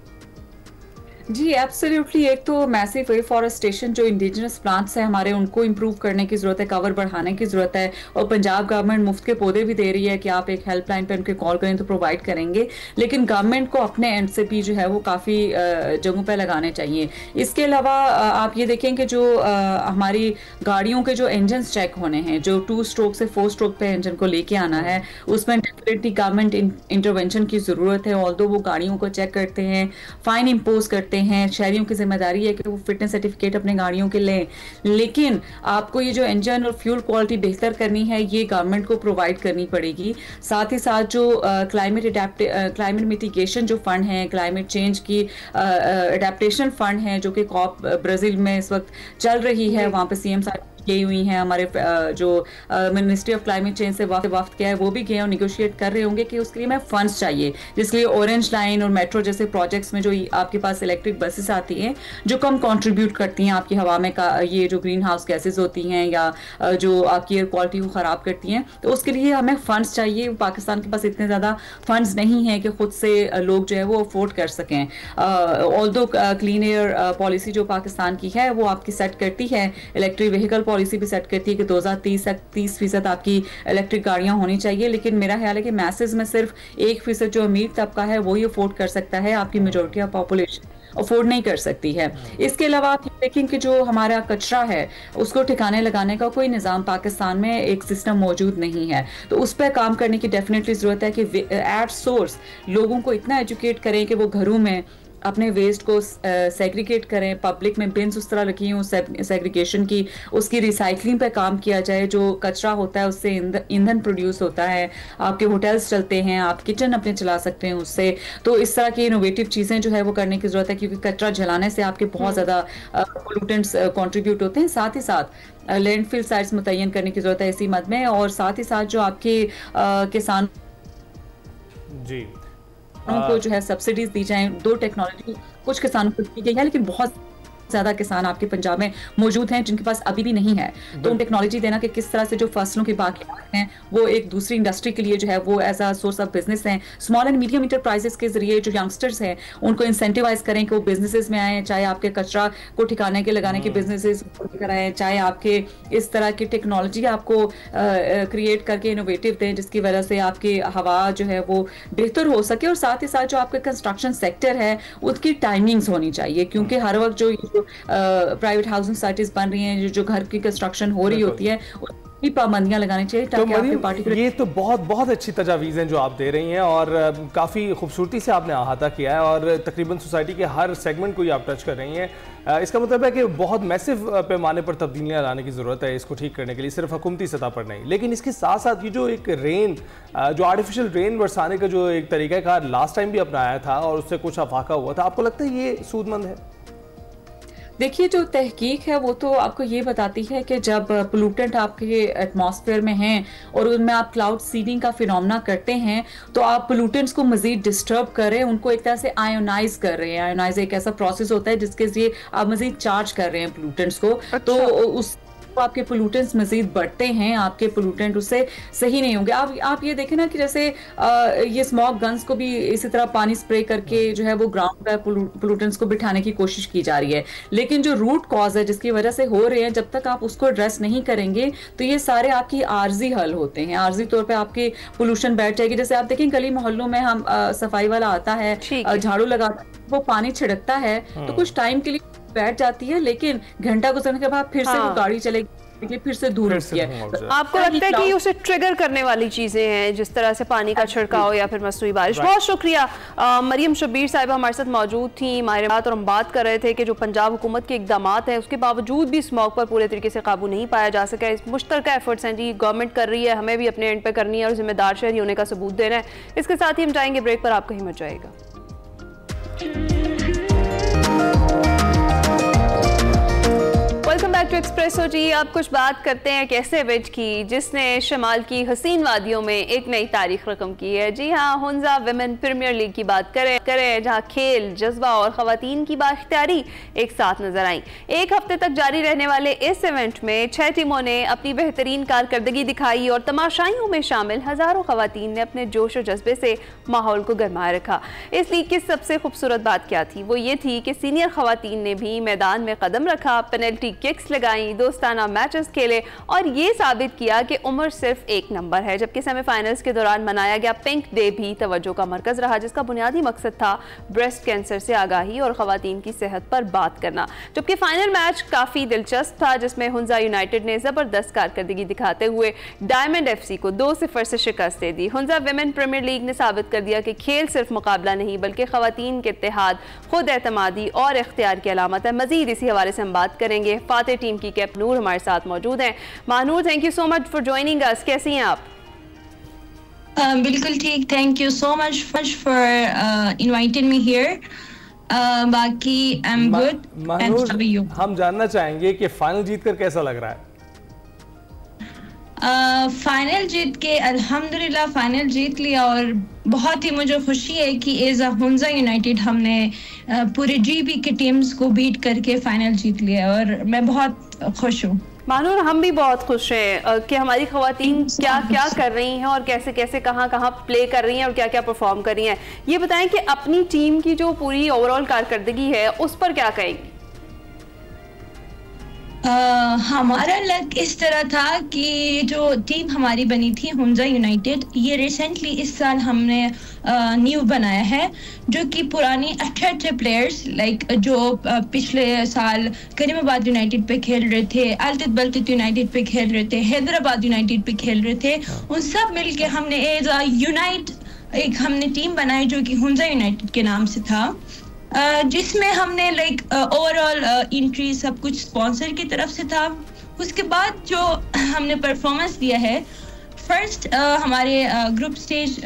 जी एब्सोल्युटली, एक तो मैसिव एफॉरेस्टेशन जो इंडिजिनस प्लांट्स हैं हमारे, उनको इम्प्रूव करने की ज़रूरत है, कवर बढ़ाने की ज़रूरत है। और पंजाब गवर्नमेंट मुफ्त के पौधे भी दे रही है कि आप एक हेल्पलाइन पे उनके कॉल करें तो प्रोवाइड करेंगे, लेकिन गवर्नमेंट को अपने एंड से भी जो है वो काफ़ी जगहों पे लगाने चाहिए। इसके अलावा आप ये देखें कि जो हमारी गाड़ियों के जो इंजन चेक होने हैं, जो 2 स्ट्रोक से 4 स्ट्रोक पे इंजन को लेके आना है, उसमें डेफिनेटली गवर्नमेंट इंटरवेंशन की ज़रूरत है। ऑल्दो वो गाड़ियों को चेक करते हैं, फाइन इम्पोज करते हैं, शहरियों की जिम्मेदारी है कि वो फिटनेस सर्टिफिकेट अपने गाड़ियों के लें, लेकिन आपको ये जो इंजन और फ्यूल क्वालिटी बेहतर करनी है ये गवर्नमेंट को प्रोवाइड करनी पड़ेगी। साथ ही साथ जो क्लाइमेट मिटिगेशन जो फंड है, क्लाइमेट चेंज की अडेप्टेशन फंड है जो कि कॉप ब्राजील में इस वक्त चल रही है, वहाँ पे सीएम साहब गई हुई हैं, हमारे जो मिनिस्ट्री ऑफ क्लाइमेट चेंज से वफ्त किया है वो भी गए और निगोशिएट कर रहे होंगे कि उसके लिए हमें फंड्स चाहिए, जिसके लिए ऑरेंज लाइन और मेट्रो जैसे प्रोजेक्ट्स में जो आपके पास इलेक्ट्रिक बसेस आती हैं जो कम कंट्रीब्यूट करती हैं आपकी हवा में ये जो ग्रीन हाउस गैसेज होती हैं या जो आपकी एयर क्वालिटी को ख़राब करती हैं, तो उसके लिए हमें फंड्स चाहिए। पाकिस्तान के पास इतने ज़्यादा फंड्स नहीं हैं कि खुद से लोग जो है वो अफोर्ड कर सकें। ऑल्दो क्लीन एयर पॉलिसी जो पाकिस्तान की है वो आपकी सेट करती है, इलेक्ट्रिक व्हीकल पॉलिसी भी सेट करती है कि 2030 तक 30% आपकी इलेक्ट्रिक गाड़ियां होनी चाहिए, लेकिन मेरा ख्याल है कि मैसेज में सिर्फ 1% जो अमीर तबका है वही अफोर्ड कर सकता है, आपकी मेजोरिटी ऑफ पॉपुलेशन अफोर्ड नहीं कर सकती है। इसके अलावा आप देखें कि जो हमारा कचरा है उसको ठिकाने लगाने का कोई निज़ाम पाकिस्तान में एक सिस्टम मौजूद नहीं है, तो उस पर काम करने की डेफिनेटली ज़रूरत है कि एट सोर्स लोगों को इतना एजुकेट करें कि वो घरों में अपने वेस्ट को सेग्रीगेट करें, पब्लिक में बिन्स उस तरह रखी हूँ सेग्रीगेशन की, उसकी रिसाइकलिंग पे काम किया जाए। जो कचरा होता है उससे ईंधन प्रोड्यूस होता है, आपके होटल्स चलते हैं, आप किचन अपने चला सकते हैं उससे। तो इस तरह की इनोवेटिव चीज़ें जो है वो करने की ज़रूरत है, क्योंकि कचरा जलाने से आपके बहुत ज़्यादा पोल्यूटेंट्स कंट्रीब्यूट होते हैं। साथ ही साथ लैंडफिल साइट्स मुतय्यन करने की ज़रूरत है इसी मद में, और साथ ही साथ जो आपके किसान जी को जो है सब्सिडीज दी जाए। 2 टेक्नोलॉजी कुछ किसानों को दी गई है, लेकिन बहुत ज्यादा किसान आपके पंजाब में मौजूद हैं जिनके पास अभी भी नहीं है। तो उन टेक्नोलॉजी देना कि किस तरह से जो फसलों की बाकियात हैं वो एक दूसरी इंडस्ट्री के लिए जो है वो as a source of business हैं। स्मॉल एंड मीडियम इंटरप्राइजेस के जरिए जो यंगस्टर्स हैं उनको इंसेंटिवाइज करें कि वो बिजनेसेस में आए, चाहे आपके कचरा को ठिकाने के लगाने के बिजनेसेस कराएं, चाहे आपके इस तरह की टेक्नोलॉजी आपको क्रिएट करके इनोवेटिव दें जिसकी वजह से आपकी हवा जो है वो बेहतर हो सके। और साथ ही साथ जो आपका कंस्ट्रक्शन सेक्टर है उसकी टाइमिंग्स होनी चाहिए, क्योंकि हर वक्त जो प्राइवेट हाउसिंग सोसाइटीज बन रही हैं, जो घर की कंस्ट्रक्शन हो रही होती है उसकी पाबंदियां लगानी चाहिए ताकि आपके पार्टिकुलर। ये तो बहुत अच्छी तजावीज़ हैं जो आप दे रही हैं और काफ़ी खूबसूरती से आपने अहाता किया है और तकरीबन सोसाइटी के हर सेगमेंट को ही आप टच कर रही हैं। इसका मतलब है कि बहुत मैसिव पैमाने पर तब्दीलियां लाने की ज़रूरत है इसको ठीक करने के लिए, सिर्फ हुकूमती सतह पर नहीं। लेकिन इसके साथ साथ ये जो एक रेन, जो आर्टिफिशियल रेन बरसाने का जो एक तरीक़ाकार लास्ट टाइम भी अपनाया था और उससे कुछ अफाका हुआ था, आपको लगता है ये सूदमंद है? देखिए, जो तहकीक है वो तो आपको ये बताती है कि जब पोल्यूटेंट आपके एटमॉस्फेयर में हैं और उनमें आप क्लाउड सीडिंग का फिनोमेना करते हैं तो आप पोल्यूटेंट्स को मजीद डिस्टर्ब कर रहे हैं, उनको एक तरह से आयोनाइज कर रहे हैं। आयोनाइज एक ऐसा प्रोसेस होता है जिसके जरिए आप मजीद चार्ज कर रहे हैं पोल्यूटेंट्स को। अच्छा। तो उस आपके पोल्यूटेंट्स मजीद बढ़ते हैं, आपके पोल्यूटेंट उससे सही नहीं होंगे। आप ये देखें ना कि जैसे ये स्मोक गन्स को भी इसी तरह पानी स्प्रे करके जो है वो ग्राउंड पर पोल्यूटेंट्स को बिठाने की कोशिश की जा रही है, लेकिन जो रूट कॉज है जिसकी वजह से हो रहे हैं, जब तक आप उसको एड्रेस नहीं करेंगे तो ये सारे आपकी आर्जी हल होते हैं। आर्जी तौर पर आपकी पोल्यूशन बैठ जाएगी। जैसे आप देखें गली मोहल्लों में हम सफाई वाला आता है, झाड़ू लगाता है, वो पानी छिड़कता है तो कुछ टाइम के लिए बैठ जाती है, लेकिन घंटा गुजरने के बाद फिर से वो गाड़ी चलेगी, फिर से दूर होती है। आपको लगता है कि उसे ट्रिगर करने वाली चीजें हैं जिस तरह से पानी का छिड़काव या फिर मसनूई बारिश। बहुत शुक्रिया। मरियम शब्बीर साहिबा हमारे साथ मौजूद थी हमारे साथ और हम बात कर रहे थे कि जो पंजाब हुकूमत के इकदाम हैं उसके बावजूद भी स्मॉग पर पूरे तरीके से काबू नहीं पाया जा सका। इस मुश्तरका एफर्ट्स हैं जी, गवर्नमेंट कर रही है, हमें भी अपने एंड पे करनी है और जिम्मेदार शहरी होने का सबूत देना है। इसके साथ ही हम जाएंगे ब्रेक पर, आप कहीं मत जाएगा। वेलकम बैक टू एक्सप्रेसो जी। अब कुछ बात करते हैं कैसे विज की जिसने शमाल की हसीन वादियों में एक नई तारीख रकम की है। जी हाँ, हुंजा विमेन प्रीमियर लीग की बात करें जहाँ खेल, जज्बा और खवातीन की बाख्तियारी एक साथ नजर आई। एक हफ्ते तक जारी रहने वाले इस इवेंट में 6 टीमों ने अपनी बेहतरीन कारकर्दगी दिखाई और तमाशाइयों में शामिल हजारों खवातीन ने अपने जोश और जज्बे से माहौल को गरमाए रखा। इस लीग की सबसे खूबसूरत बात क्या थी? वो ये थी कि सीनियर खवातीन ने भी मैदान में कदम रखा, पेनल्टी किक्स लगाई, दोस्ताना मैचेस खेले और ये साबित किया कि उम्र सिर्फ एक नंबर है। जबकि सेमीफाइनल्स के दौरान मनाया गया पिंक डे भी तवज्जो का मरकज रहा, जिसका बुनियादी मकसद था ब्रेस्ट कैंसर से आगाही और खवातीन की सेहत पर बात करना। जबकि फाइनल मैच काफ़ी दिलचस्प था जिसमें हुंजा यूनाइटेड ने ज़बरदस्त कारकर्दगी दिखाते हुए डायमंड FC को 2-0 से शिकस्त दे दी। हुंजा विमेन प्रीमियर लीग ने साबित कर दिया कि खेल सिर्फ मुकाबला नहीं बल्कि खवातीन के इत्तेहाद, खुद एतमादी और इख्तियार की अलामत है। मजीद इसी हवाले से हम बात करेंगे। फातेह टीम की कैप्टन नूर हमारे साथ मौजूद हैं। Mahanoor, thank you so much for joining us. कैसी हैं आप? बिल्कुल ठीक, thank you so much for inviting me here. बाकी I am good and how are you? हम जानना चाहेंगे कि फाइनल जीतकर कैसा लग रहा है? फाइनल जीत के अल्हम्दुलिल्लाह फाइनल जीत लिया और बहुत ही मुझे खुशी है कि एज अ हुंजा यूनाइटेड हमने पूरे GB की टीम्स को बीट करके फाइनल जीत लिया और मैं बहुत खुश हूँ। मानूर, हम भी बहुत खुश हैं कि हमारी खवातीन क्या क्या कर रही हैं और कैसे कैसे कहाँ कहाँ प्ले कर रही हैं और क्या क्या परफॉर्म कर रही हैं। ये बताएं कि अपनी टीम की जो पूरी ओवरऑल कारकर्दगी है उस पर क्या कहेंगी? हमारा लक इस तरह था कि जो टीम हमारी बनी थी हुंजा यूनाइटेड, ये रिसेंटली इस साल हमने न्यू बनाया है, जो कि पुरानी अच्छे प्लेयर्स लाइक जो पिछले साल करीमाबाद यूनाइटेड पे खेल रहे थे, अल्तित बल्तित यूनाइटेड पे खेल रहे थे, हैदराबाद यूनाइटेड पे खेल रहे थे, उन सब मिलके हमने एज अ यूनाइट एक हमने टीम बनाई जो कि हुंजा यूनाइटेड के नाम से था। जिसमें हमने लाइक ओवरऑल एंट्री सब कुछ स्पॉन्सर की तरफ से था। उसके बाद जो हमने परफॉर्मेंस दिया है, फर्स्ट हमारे ग्रुप स्टेज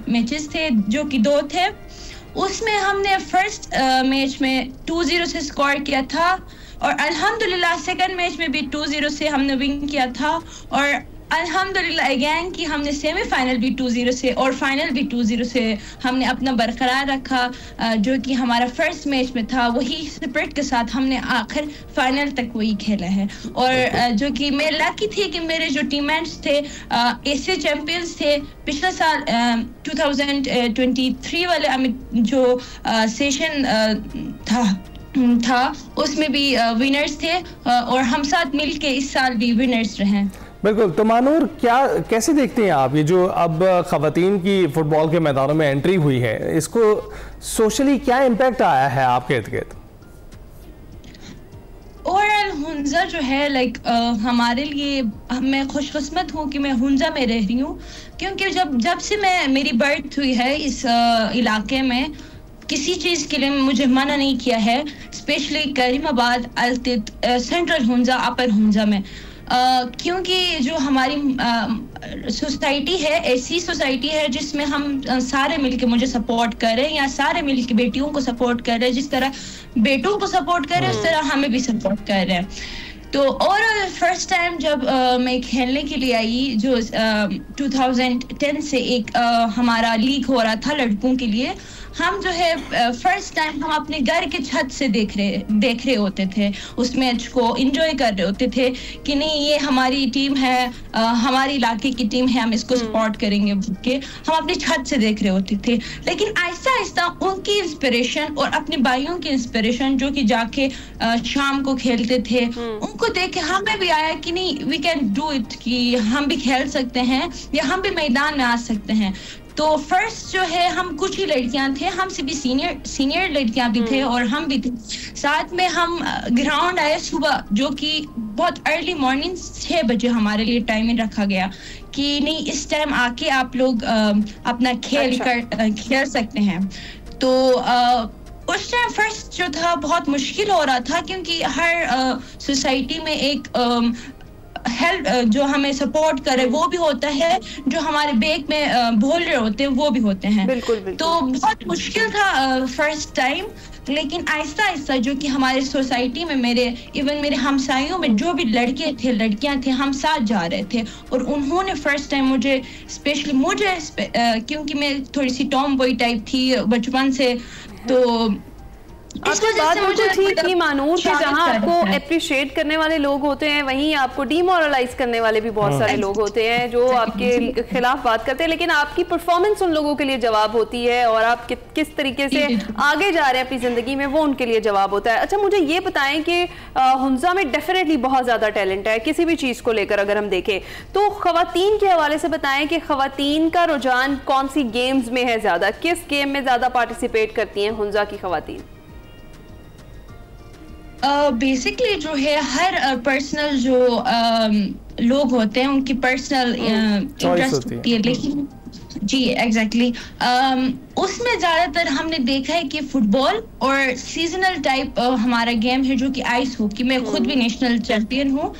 मैचेस थे जो कि 2 थे, उसमें हमने फर्स्ट मैच में 2-0 से स्कोर किया था और अल्हम्दुलिल्लाह सेकंड मैच में भी 2-0 से हमने विन किया था और अल्हम्दुलिल्लाह अगेन कि हमने सेमीफाइनल भी 2-0 से और फाइनल भी 2-0 से हमने अपना बरकरार रखा, जो कि हमारा फर्स्ट मैच में था वही स्पिरिट के साथ हमने आखिर फाइनल तक वही खेला है। और जो कि मैं लकी थी कि मेरे जो टीममेट्स थे एशिया चैंपियंस थे पिछले साल 2023 वाले जो सेशन था उसमें भी विनर्स थे और हम साथ मिलके इस साल भी विनर्स रहे। बिल्कुल। तो मानूर, कैसे देखते हैं आप ये जो अब ख़वातीन की फुटबॉल के मैदानों में एंट्री हुई है, इसको सोशली क्या इम्पैक्ट आया है आपके इर्द-गिर्द? ओवरऑल हुंजा जो है लाइक हमारे लिए, मैं खुशकिस्मत हूँ कि मैं हुंजा में रह रही हूँ, क्योंकि जब से मेरी बर्थ हुई है इस इलाके में किसी चीज़ के लिए मुझे मना नहीं किया है, स्पेशली करीमाबाद, अल्तित, सेंट्रल हुंजा, अपर हुंजा में, क्योंकि जो हमारी सोसाइटी है ऐसी सोसाइटी है जिसमें हम सारे मिलके मुझे सपोर्ट कर रहे हैं या सारे मिलके बेटियों को सपोर्ट कर रहे हैं, जिस तरह बेटों को सपोर्ट कर रहे हैं उस तरह हमें भी सपोर्ट कर रहे हैं। तो और फर्स्ट टाइम जब मैं खेलने के लिए आई, जो 2010 से एक हमारा लीग हो रहा था लड़कों के लिए, हम जो है फर्स्ट टाइम हम अपने घर के छत से देख रहे होते थे, उस मैच को एंजॉय कर रहे होते थे कि नहीं ये हमारी टीम है, हमारे इलाके की टीम है, हम इसको सपोर्ट करेंगे के हम अपनी छत से देख रहे होते थे। लेकिन आहिस्ता आहिस्ता उनकी इंस्पिरेशन और अपने भाइयों की इंस्पिरेशन जो कि जाके शाम को खेलते थे, उनको देख के हमें भी आया कि नहीं वी कैन डू इट, कि हम भी खेल सकते हैं या हम भी मैदान में आ सकते हैं। तो फर्स्ट जो है हम कुछ ही लड़कियां थे, हमसे भी सीनियर लड़कियां भी थे और हम भी थे, साथ में हम ग्राउंड आए सुबह, जो कि बहुत अर्ली मॉर्निंग 6 बजे हमारे लिए टाइमिंग रखा गया कि नहीं इस टाइम आके आप लोग अपना खेल सकते हैं। तो उस टाइम फर्स्ट जो था बहुत मुश्किल हो रहा था, क्योंकि हर सोसाइटी में एक हेल्प जो हमें सपोर्ट करे वो भी होता है, जो हमारे बैक में बोल रहे होते हैं वो भी होते हैं। बिल्कुल। तो बहुत मुश्किल था फर्स्ट टाइम, लेकिन आहिस्ता आहिस्ता जो कि हमारे सोसाइटी में मेरे हमसायों में जो भी लड़के थे लड़कियां थे, हम साथ जा रहे थे और उन्होंने फर्स्ट टाइम मुझे क्योंकि मैं थोड़ी सी टॉम बॉय टाइप थी बचपन से, तो आपकी बात बिल्कुल ठीक थी मानूर, कि जहां आपको अप्रिशिएट करने वाले लोग होते हैं वहीं आपको डीमोरलाइज करने वाले भी बहुत सारे लोग होते हैं जो आपके खिलाफ बात करते हैं, लेकिन आपकी परफॉर्मेंस उन लोगों के लिए जवाब होती है और आप किस तरीके से आगे जा रहे हैं अपनी जिंदगी में वो उनके लिए जवाब होता है। अच्छा, मुझे ये बताएं कि हुंजा में डेफिनेटली बहुत ज्यादा टैलेंट है किसी भी चीज को लेकर, अगर हम देखें तो खवातीन के हवाले से बताएं कि खवातीन का रुझान कौन सी गेम्स में है ज्यादा, किस गेम में ज्यादा पार्टिसिपेट करती हैं हुंजा की खवातीन? बेसिकली जो है हर पर्सनल जो लोग होते हैं उनकी पर्सनल इंटरेस्ट होती है, लेकिन जी एग्जैक्टली उसमें ज़्यादातर हमने देखा है कि फुटबॉल और सीजनल टाइप हमारा गेम है जो कि आइस हॉकी। मैं खुद भी नेशनल चैंपियन हूँ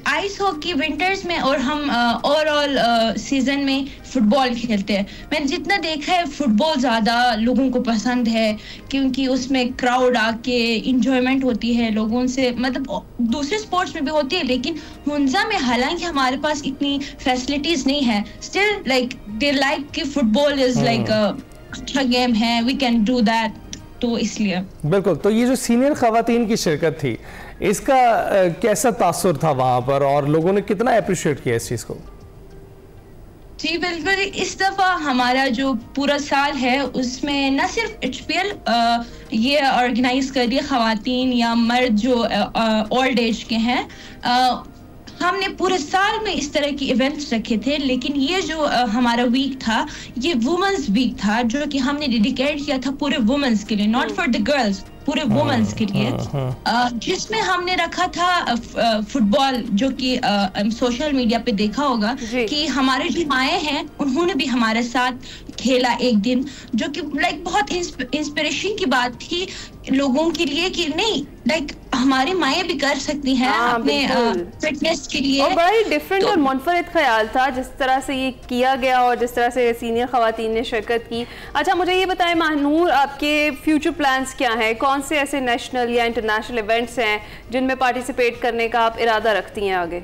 आइस हॉकी विंटर्स में, और हम ओवरऑल सीजन में फुटबॉल खेलते हैं। मैंने जितना देखा है फुटबॉल ज़्यादा लोगों को पसंद है, क्योंकि उसमें क्राउड आके इंजॉयमेंट होती है लोगों से, मतलब दूसरे स्पोर्ट्स में भी होती है, लेकिन हुंजा में हालांकि हमारे पास इतनी फैसिलिटीज नहीं है, स्टिल लाइक दे लाइक कि फुटबॉल इज लाइक अच्छा गेम है, वी कैन डू दैट, तो इसलिए। बिल्कुल। तो ये जो सीनियर खवातीन की शिरकत थी इसका कैसा तासुर था वहां पर और लोगों ने कितना अप्रिशिएट किया इस चीज को? जी बिल्कुल, इस दफा हमारा जो पूरा साल है उसमें न सिर्फ HPL ये ऑर्गेनाइज कर रही है खवातीन या मर्द जो ओल्ड एज के हैं, हमने पूरे साल में इस तरह की इवेंट्स रखे थे, लेकिन ये जो हमारा वीक था ये वुमेन्स वीक था, जो कि हमने डेडिकेट किया था पूरे वुमेन्स के लिए, नॉट फॉर द गर्ल्स, पूरे वुमेन्स के लिए, जिसमें हमने रखा था फुटबॉल, जो कि सोशल मीडिया पे देखा होगा कि हमारे जो माएँ हैं उन्होंने भी हमारे साथ खेला एक दिन, जो कि लाइक बहुत इंस्पिरेशन की बात थी लोगों के लिए कि नहीं, लाइक हमारी माएँ भी कर सकती हैं अपने फिटनेस के लिए। और बड़ा ही डिफरेंट और मुनफरिद ख्याल था जिस तरह से ये किया गया और जिस तरह से सीनियर खवातीन ने शिरकत की। अच्छा, मुझे ये बताएं महानूर, आपके फ्यूचर प्लान्स क्या हैं? कौन से ऐसे नेशनल या इंटरनेशनल इवेंट्स हैं जिनमें पार्टिसिपेट करने का आप इरादा रखती हैं आगे?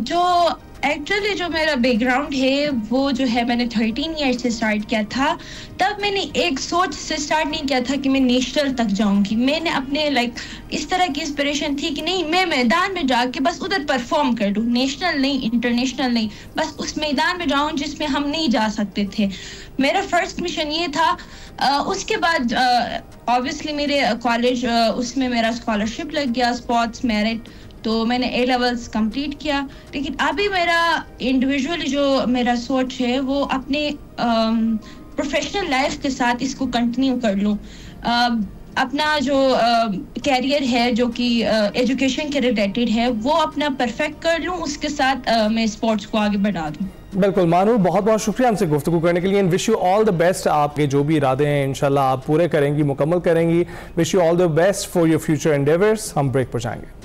जो एक्चुअली जो मेरा बैकग्राउंड है वो जो है, मैंने 13 ईयर से स्टार्ट किया था। तब मैंने एक सोच से स्टार्ट नहीं किया था कि मैं नेशनल तक जाऊंगी। मैंने अपने लाइक इस तरह की इंस्पिरेशन थी कि नहीं, मैं मैदान में जाके बस उधर परफॉर्म कर दूं, नेशनल नहीं, इंटरनेशनल नहीं, बस उस मैदान में जाऊं जिसमें हम नहीं जा सकते थे। मेरा फर्स्ट मिशन ये था। उसके बाद ऑब्वियसली मेरे कॉलेज उसमें मेरा स्कॉलरशिप लग गया, स्पोर्ट्स मेरिट, तो मैंने ए लेवल्स कंप्लीट किया। लेकिन अभी मेरा इंडिविजुअली जो मेरा सोच है वो अपने प्रोफेशनल लाइफ के साथ इसको कंटिन्यू कर लूँ। अपना जो कैरियर है जो कि एजुकेशन के रिलेटेड है वो अपना परफेक्ट कर लूँ, उसके साथ मैं स्पोर्ट्स को आगे बढ़ा दूँ। बिल्कुल मानूर, बहुत बहुत शुक्रिया हमसे गुफ्तगू करने के लिए। And wish you all the best. आपके जो भी इरादे हैं इंशाल्लाह आप पूरे करेंगी, मुकम्मल करेंगी। Wish you all the best for your future endeavours. हम ब्रेक पर जाएंगे।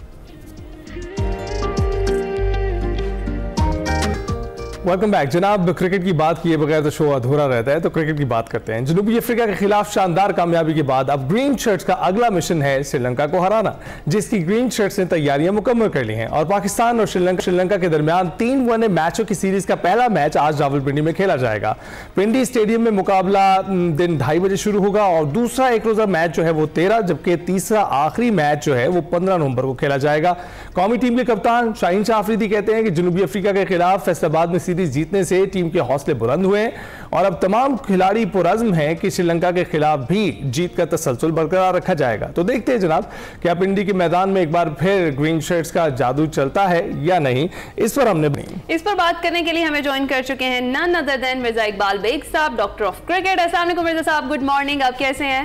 वेलकम बैक जनाब। क्रिकेट की बात किए बगैर तो शो अधूरा रहता है, तो क्रिकेट की बात करते हैं। जनूबी अफ्रीका के खिलाफ शानदार कामयाबी के बाद अब ग्रीन शर्ट्स का अगला मिशन है श्रीलंका को हराना, जिसकी ग्रीन शर्ट्स ने तैयारियां मुकम्मल कर ली हैं। और पाकिस्तान और श्रीलंका के दरमियान 3 वन-डे मैचों की सीरीज का पहला मैच आज रावलपिंडी में खेला जाएगा। पिंडी स्टेडियम में मुकाबला दिन 2:30 बजे शुरू होगा और दूसरा एक रोजा मैच जो है वो 13, जबकि तीसरा आखिरी मैच जो है वो 15 नवंबर को खेला जाएगा। कौमी टीम के कप्तान शाहीन शाह अफरीदी कहते हैं कि जनूबी अफ्रीका के खिलाफ फैसलाबाद में सीरीज जीतने से टीम के हौसले बुलंद हुए और अब तमाम खिलाड़ी पुरज़्म हैं कि श्रीलंका के खिलाफ भी जीत का तसलसल बरकरार रखा जाएगा। तो देखते हैं जनाब क्या पिंडी के मैदान में एक बार फिर ग्रीन शर्ट्स का जादू चलता है या नहीं। इस पर बात करने के लिए हमें ज्वाइन कर चुके हैं none other than Mirza Iqbal Baig sahab, doctor of cricket. अस्सलाम वालेकुम मिर्जा साहब, गुड मॉर्निंग, आप कैसे हैं?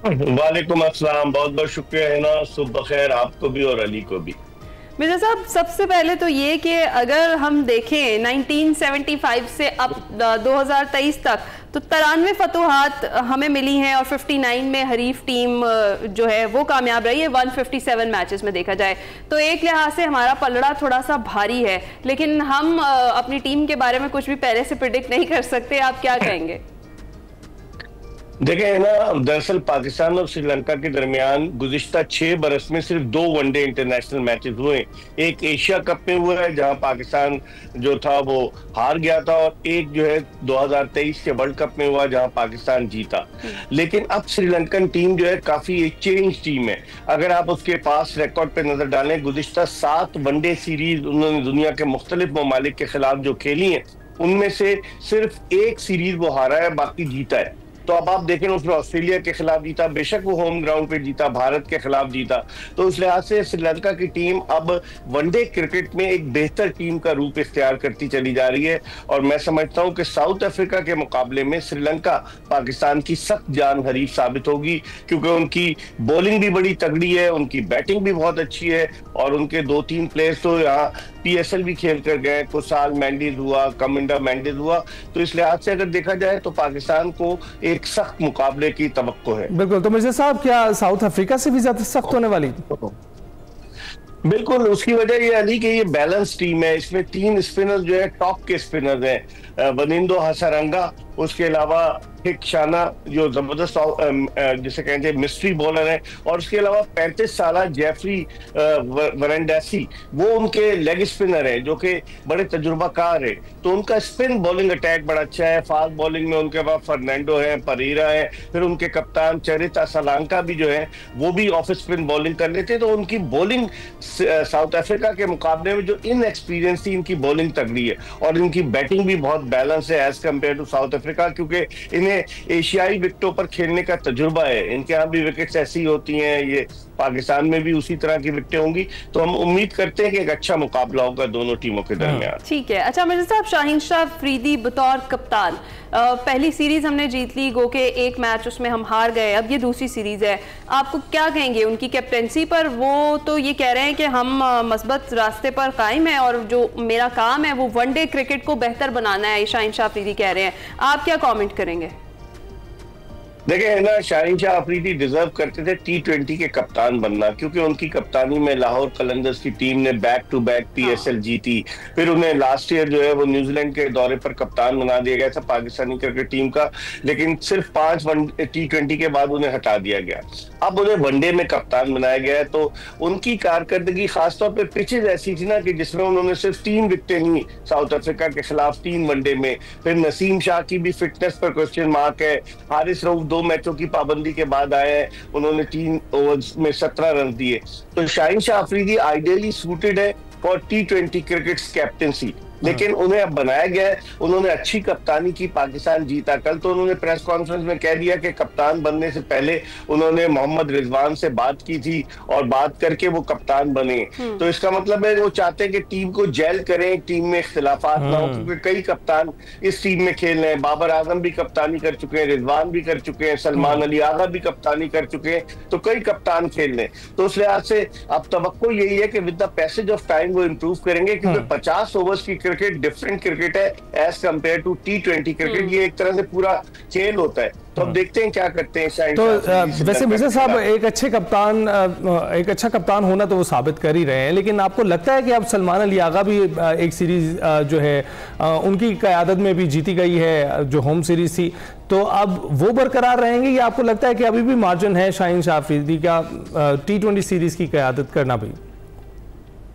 वालेकुम अस्सलाम, बहुत बहुत शुक्रिया है ना, सुबह खैर आपको भी और अली को भी। मिर्जा साहब, सबसे पहले तो ये कि अगर हम देखें 1975 से अब 2023 तक तो 93 फतूहात हमें मिली हैं और 59 में हरीफ टीम जो है वो कामयाब रही है 157 मैचेस में देखा जाए। तो एक लिहाज से हमारा पलड़ा थोड़ा सा भारी है, लेकिन हम अपनी टीम के बारे में कुछ भी पहले से प्रिडिक्ट नहीं कर सकते। आप क्या कहेंगे? देखें ना, दरअसल पाकिस्तान और श्रीलंका के दरमियान गुज़िश्ता 6 बरस में सिर्फ 2 वनडे इंटरनेशनल मैचेस हुए। एक एशिया कप में हुआ है जहां पाकिस्तान जो था वो हार गया था, और एक जो है 2023 के वर्ल्ड कप में हुआ जहां पाकिस्तान जीता। लेकिन अब श्रीलंकन टीम जो है काफी एक चेंज टीम है। अगर आप उसके पास रिकॉर्ड पे नजर डालें, गुज़िश्ता 7 वनडे सीरीज उन्होंने दुनिया के मुख्तलिफ ममालिक के खिलाफ जो खेली है उनमें से सिर्फ एक सीरीज वो हारा है, बाकी जीता है। तो अब आप देखें उसमें ऑस्ट्रेलिया के खिलाफ जीता, बेशक वो होम ग्राउंड पे जीता, भारत के खिलाफ जीता। तो उस लिहाज से श्रीलंका की टीम अब वनडे क्रिकेट में एक बेहतर टीम का रूप इख्तियार करती चली जा रही है। और मैं समझता हूं कि साउथ अफ्रीका के मुकाबले में श्रीलंका पाकिस्तान की सख्त जान हरीफ साबित होगी, क्योंकि उनकी बॉलिंग भी बड़ी तगड़ी है, उनकी बैटिंग भी बहुत अच्छी है, और उनके 2-3 प्लेयर्स तो यहाँ PSL भी खेल कर गए, कुसाल मेंडिस हुआ, कमिंडा मेंडिस हुआ। तो इस लिहाज से अगर देखा जाए तो पाकिस्तान को एक सख्त मुकाबले की तवक्को है। बिल्कुल। तो मिर्जा साहब, क्या साउथ अफ्रीका से भी ज्यादा सख्त होने वाली? बिल्कुल, उसकी वजह ये अली कि ये बैलेंस टीम है। इसमें 3 स्पिनर जो है टॉप के स्पिनर हैं, वनिंदो हसरंगा, उसके अलावा हिक शाना जो जबरदस्त जिसे कहते हैं मिस्ट्री बॉलर है, और उसके अलावा 35 साल जेफरी वरेंडेसी वो उनके लेग स्पिनर है जो कि बड़े तजुर्बाकार है। तो उनका स्पिन बॉलिंग अटैक बड़ा अच्छा है। फास्ट बॉलिंग में उनके पास फर्नांडो है, परीरा है, फिर उनके कप्तान चरिता सलांका भी जो है वो भी ऑफ स्पिन बॉलिंग कर लेते हैं। तो उनकी बॉलिंग साउथ अफ्रीका के मुकाबले में जो इनएक्सपीरियंस थी, इनकी बॉलिंग तगड़ी है, और इनकी बैटिंग भी बहुत बैलेंस है as compare to South Africa, क्योंकि इन्हें इन्हें एशियाई विकेटों पर खेलने का तजुर्बा है, इनके यहाँ भी विकेट्स ऐसी होती हैं, ये पाकिस्तान में भी उसी तरह की विकेटें होंगी, तो हम उम्मीद करते हैं कि एक अच्छा मुकाबला होगा दोनों टीमों के दरमियान। ठीक है। अच्छा मिर्जा साहब, शाहीन शाह अफरीदी बतौर कप्तान, पहली सीरीज हमने जीत ली, गो के एक मैच उसमें हम हार गए, अब ये दूसरी सीरीज है, आपको क्या कहेंगे उनकी कैप्टेंसी पर? वो तो ये कह रहे हैं कि हम मस्बत रास्ते पर कायम है और जो मेरा काम है वो वनडे क्रिकेट को बेहतर बनाना है, शाहीन शाह अफरीदी कह रहे हैं, आप क्या कॉमेंट करेंगे? देखिए है ना, शाहीन शाह अफरीदी डिजर्व करते थे T20 के कप्तान बनना, क्योंकि उनकी कप्तानी में लाहौर कलंदर्स की टीम ने बैक टू बैक PSL जीती, फिर उन्हें लास्ट ईयर जो है वो न्यूजीलैंड के दौरे पर कप्तान बना दिया गया था पाकिस्तानी क्रिकेट टीम का, लेकिन सिर्फ 5 T20 के बाद उन्हें हटा दिया गया। अब उन्हें वनडे में कप्तान बनाया गया है, तो उनकी कारकर्दगी खासतौर पर पिचेज ऐसी थी ना कि जिसमें उन्होंने सिर्फ 3 विकेटें ली साउथ अफ्रीका के खिलाफ 3 वनडे में, फिर नसीम शाह की भी फिटनेस पर क्वेश्चन मार्क है, हारिस रऊफ 2 मैचों की पाबंदी के बाद आए हैं, उन्होंने 3 ओवर्स में 17 रन दिए, तो शाहीन शाह अफरीदी आइडियली सूटेड है फॉर T20 क्रिकेट कैप्टेंसी, लेकिन उन्हें अब बनाया गया है, उन्होंने अच्छी कप्तानी की, पाकिस्तान जीता। कल तो उन्होंने प्रेस कॉन्फ्रेंस में कह दिया कि कप्तान बनने से पहले उन्होंने मोहम्मद रिजवान से बात की थी और बात करके वो कप्तान बने, तो इसका मतलब है वो चाहते हैं कि टीम को जेल करें, टीम में इख्तिलाफात ना हो, क्योंकि कई कप्तान इस टीम में खेल रहे हैं, बाबर आजम भी कप्तानी कर चुके हैं, रिजवान भी कर चुके हैं, सलमान अली आगा भी कप्तानी कर चुके हैं, तो कई कप्तान खेल रहे हैं, तो उस लिहाज से अब तवक्को यही है कि with the passage of time वो इंप्रूव करेंगे, क्योंकि 50 ओवर्स की क्रिकेट डिफरेंट क्रिकेट है as compare to T20 cricket, ये एक तरह से पूरा खेल होता है, तो अब देखते हैं क्या करते हैं। तो वैसे मिर्जा साहब, एक अच्छा कप्तान होना तो वो साबित कर ही रहे हैं, लेकिन आपको लगता है कि अब सलमान अली आगा भी एक सीरीज जो है उनकी क़यादत में भी जीती गई है, जो होम सीरीज थी, तो अब वो बरकरार रहेंगे या आपको लगता है कि अभी भी मार्जिन है शाहीन शाह अफरीदी का T20 सीरीज की क़यादत करना भी?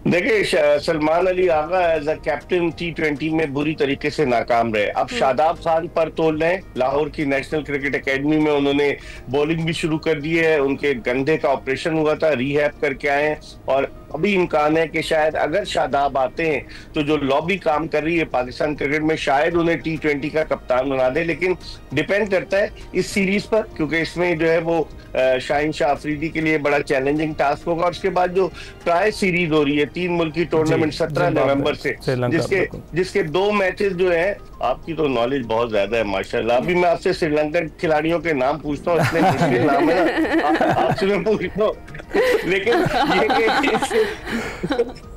देखिए, Salman Ali Agha as a captain T20 में बुरी तरीके से नाकाम रहे, अब शादाब खान पर तोल रहे हैं, लाहौर की नेशनल क्रिकेट एकेडमी में उन्होंने बॉलिंग भी शुरू कर दी है, उनके कंधे का ऑपरेशन हुआ था, रिहैब करके आए हैं, और अभी इम्कान है कि शायद अगर शादाब आते हैं तो जो लॉबी काम कर रही है पाकिस्तान क्रिकेट में, शायद उन्हें T20 का कप्तान बना दे, लेकिन डिपेंड करता है इस सीरीज पर, क्योंकि इसमें जो है वो शाहीन शाह अफरीदी के लिए बड़ा चैलेंजिंग टास्क होगा। उसके बाद जो ट्राई सीरीज हो रही है 3 मुल्की टूर्नामेंट 17 नवंबर से, जिसके 2 मैचेस जो है, आपकी तो नॉलेज बहुत ज्यादा है माशाल्लाह, अभी मैं आपसे श्रीलंकन खिलाड़ियों के नाम पूछता हूँ, इतने मुश्किल नाम है ना, आपसे मैं पूछता हूँ, लेकिन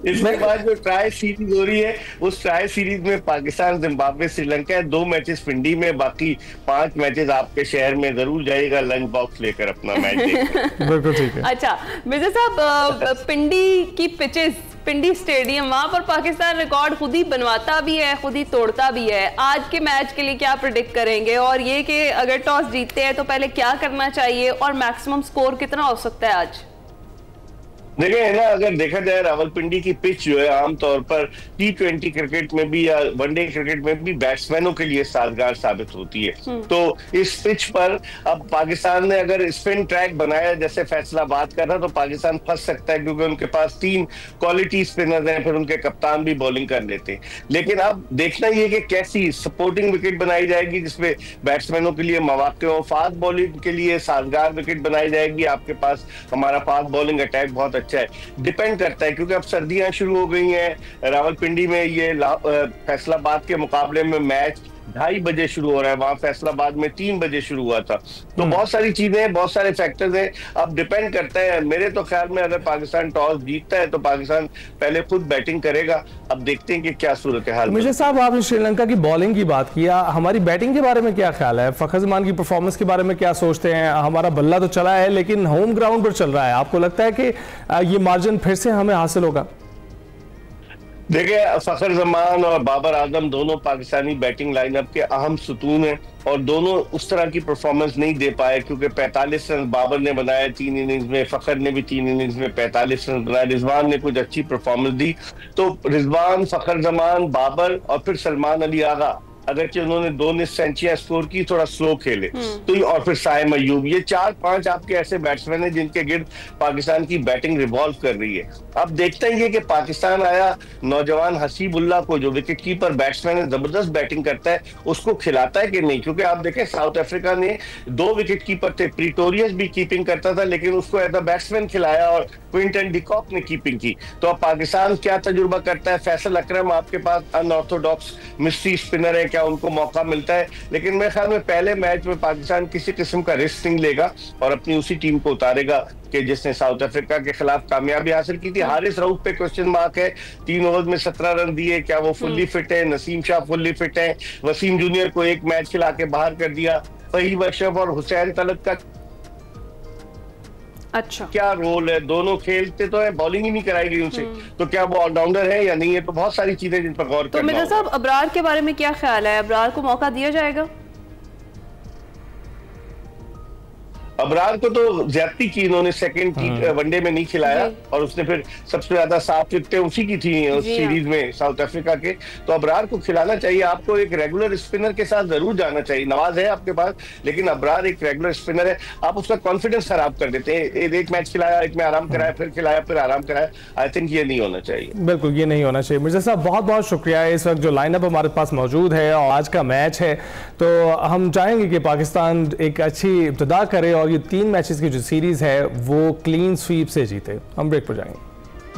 इसके बाद जो ट्राई सीरीज हो रही है, उस ट्राई सीरीज में पाकिस्तान, जिम्बाब्वे, श्रीलंका है, 2 मैचेस पिंडी में, बाकी 5 मैचेस आपके शहर में जरूर जाइएगा लंच बॉक्स लेकर अपना मैच देखने। बिल्कुल ठीक है। अच्छा मिर्जा साहब, पिंडी की पिचेस, पिंडी स्टेडियम, वहां पर पाकिस्तान रिकॉर्ड खुद ही बनवाता भी है, खुद ही तोड़ता भी है, आज के मैच के लिए क्या प्रेडिक्ट करेंगे, और ये कि अगर टॉस जीतते हैं तो पहले क्या करना चाहिए और मैक्सिमम स्कोर कितना हो सकता है आज? देखिए है ना, अगर देखा जाए रावलपिंडी की पिच जो है आमतौर पर T20 क्रिकेट में भी या वनडे क्रिकेट में भी बैट्समैनों के लिए साजगार साबित होती है, तो इस पिच पर अब पाकिस्तान ने अगर स्पिन ट्रैक बनाया जैसे फैसलाबाद का था, तो पाकिस्तान फंस सकता है, क्योंकि उनके पास 3 क्वालिटी स्पिनर्स हैं, फिर उनके कप्तान भी बॉलिंग कर लेते हैं, लेकिन अब देखना ये कि कैसी सपोर्टिंग विकेट बनाई जाएगी जिसमें बैट्समैनों के लिए मौके हो, फास्ट बॉलिंग के लिए साजगार विकेट बनाई जाएगी, आपके पास हमारा फास्ट बॉलिंग अटैक बहुत अच्छा है, डिपेंड करता है, क्योंकि अब सर्दियां शुरू हो गई हैं, रावलपिंडी में ये फैसलाबाद के मुकाबले में मैच 2:30 बजे शुरू हो रहा है, वहां फैसलाबाद में 3 बजे शुरू हुआ था, तो बहुत सारी चीजें, बहुत सारे फैक्टर्स हैं, अब डिपेंड करता है। मेरे तो ख्याल में अगर पाकिस्तान टॉस जीतता है तो पाकिस्तान पहले खुद बैटिंग करेगा, अब देखते हैं कि क्या सूरत हाल। मिर्जा साहब, आपने श्रीलंका की बॉलिंग की बात किया, हमारी बैटिंग के बारे में क्या ख्याल है? फखर जमान की परफॉर्मेंस के बारे में क्या सोचते हैं? हमारा बल्ला तो चला है लेकिन होम ग्राउंड पर चल रहा है, आपको लगता है कि ये मार्जिन फिर से हमें हासिल होगा? देखिए, फखर जमान और बाबर आजम दोनों पाकिस्तानी बैटिंग लाइनअप के अहम सुतून हैं, और दोनों उस तरह की परफॉर्मेंस नहीं दे पाए, क्योंकि 45 रन बाबर ने बनाया 3 इनिंग्स में, फखर ने भी 3 इनिंग्स में 45 रन बनाए, रिजवान ने कुछ अच्छी परफॉर्मेंस दी, तो रिजवान, फखर जमान, बाबर और फिर सलमान अली आगा, अगरचे उन्होंने 2 सेंचुरियां स्कोर की, थोड़ा स्लो खेले। तो और फिर साइम अयूब, ये 4-5 आपके ऐसे बैट्समैन हैं जिनके गिर्द पाकिस्तान की बैटिंग रिवॉल्व कर रही है। अब देखते हैं कि पाकिस्तान आया नौजवान हसीबुल्लाह को, जो विकेट कीपर बैट्समैन है, जबरदस्त बैटिंग करता है, उसको खिलाता है कि नहीं। क्योंकि आप देखें साउथ अफ्रीका ने 2 विकेट कीपर थे, प्रीटोरियस भी कीपिंग करता था लेकिन उसको एज अ बैट्समैन खिलाया और क्विंटन डिकॉक ने कीपिंग की। तो अब पाकिस्तान क्या तजुर्बा करता है? फैसल अकरम आपके पास अनऑर्थोडॉक्स मिस्ट्री स्पिनर है, क्या उनको मौका मिलता है? लेकिन मेरे ख्याल में पहले मैच में पाकिस्तान किसी किस्म का रिस्क नहीं लेगा और अपनी उसी टीम को उतारेगा कि जिसने साउथ अफ्रीका के खिलाफ कामयाबी हासिल की थी। हारिस रऊफ पे क्वेश्चन मार्क है, 3 ओवर में 17 रन दिए, क्या वो फुल्ली फिट है? नसीम शाह फुल्ली फिट है? वसीम जूनियर को 1 मैच खिला के बाहर कर दिया। फहीम अशरफ और हुसैन तलत का अच्छा क्या रोल है? दोनों खेलते तो है, बॉलिंग ही नहीं कराई गई उनसे, तो क्या वो ऑलराउंडर है या नहीं है? तो बहुत सारी चीजें जिन पर गौर करना। तो मिर्जा साहब, अबरार के बारे में क्या ख्याल है? अबरार को मौका दिया जाएगा? अबरार को तो ज्यादती की इन्होंने, सेकंड वनडे में नहीं खिलाया और उसने फिर सबसे ज्यादा 7 विकेटें उसी की थी उस सीरीज में साउथ अफ्रीका के। तो अबरार को खिलाना चाहिए। आपको एक रेगुलर स्पिनर के साथ जरूर जाना चाहिए। नवाज है आपके पास लेकिन अबरार एक रेगुलर स्पिनर है, आप उसका कॉन्फिडेंस खराब कर देते हैं। 1 मैच खिलाया, 1 में आराम कराया, फिर खिलाया, फिर आराम कराया। आई थिंक ये नहीं होना चाहिए। बिल्कुल ये नहीं होना चाहिए। मिर्जा साहब बहुत बहुत शुक्रिया। इस वक्त जो लाइनअप हमारे पास मौजूद है और आज का मैच है, तो हम चाहेंगे कि पाकिस्तान एक अच्छी इब्तिदा करे और ये 3 मैचेस की जो सीरीज है वो क्लीन स्वीप से जीते। हम ब्रेक पर जाएंगे।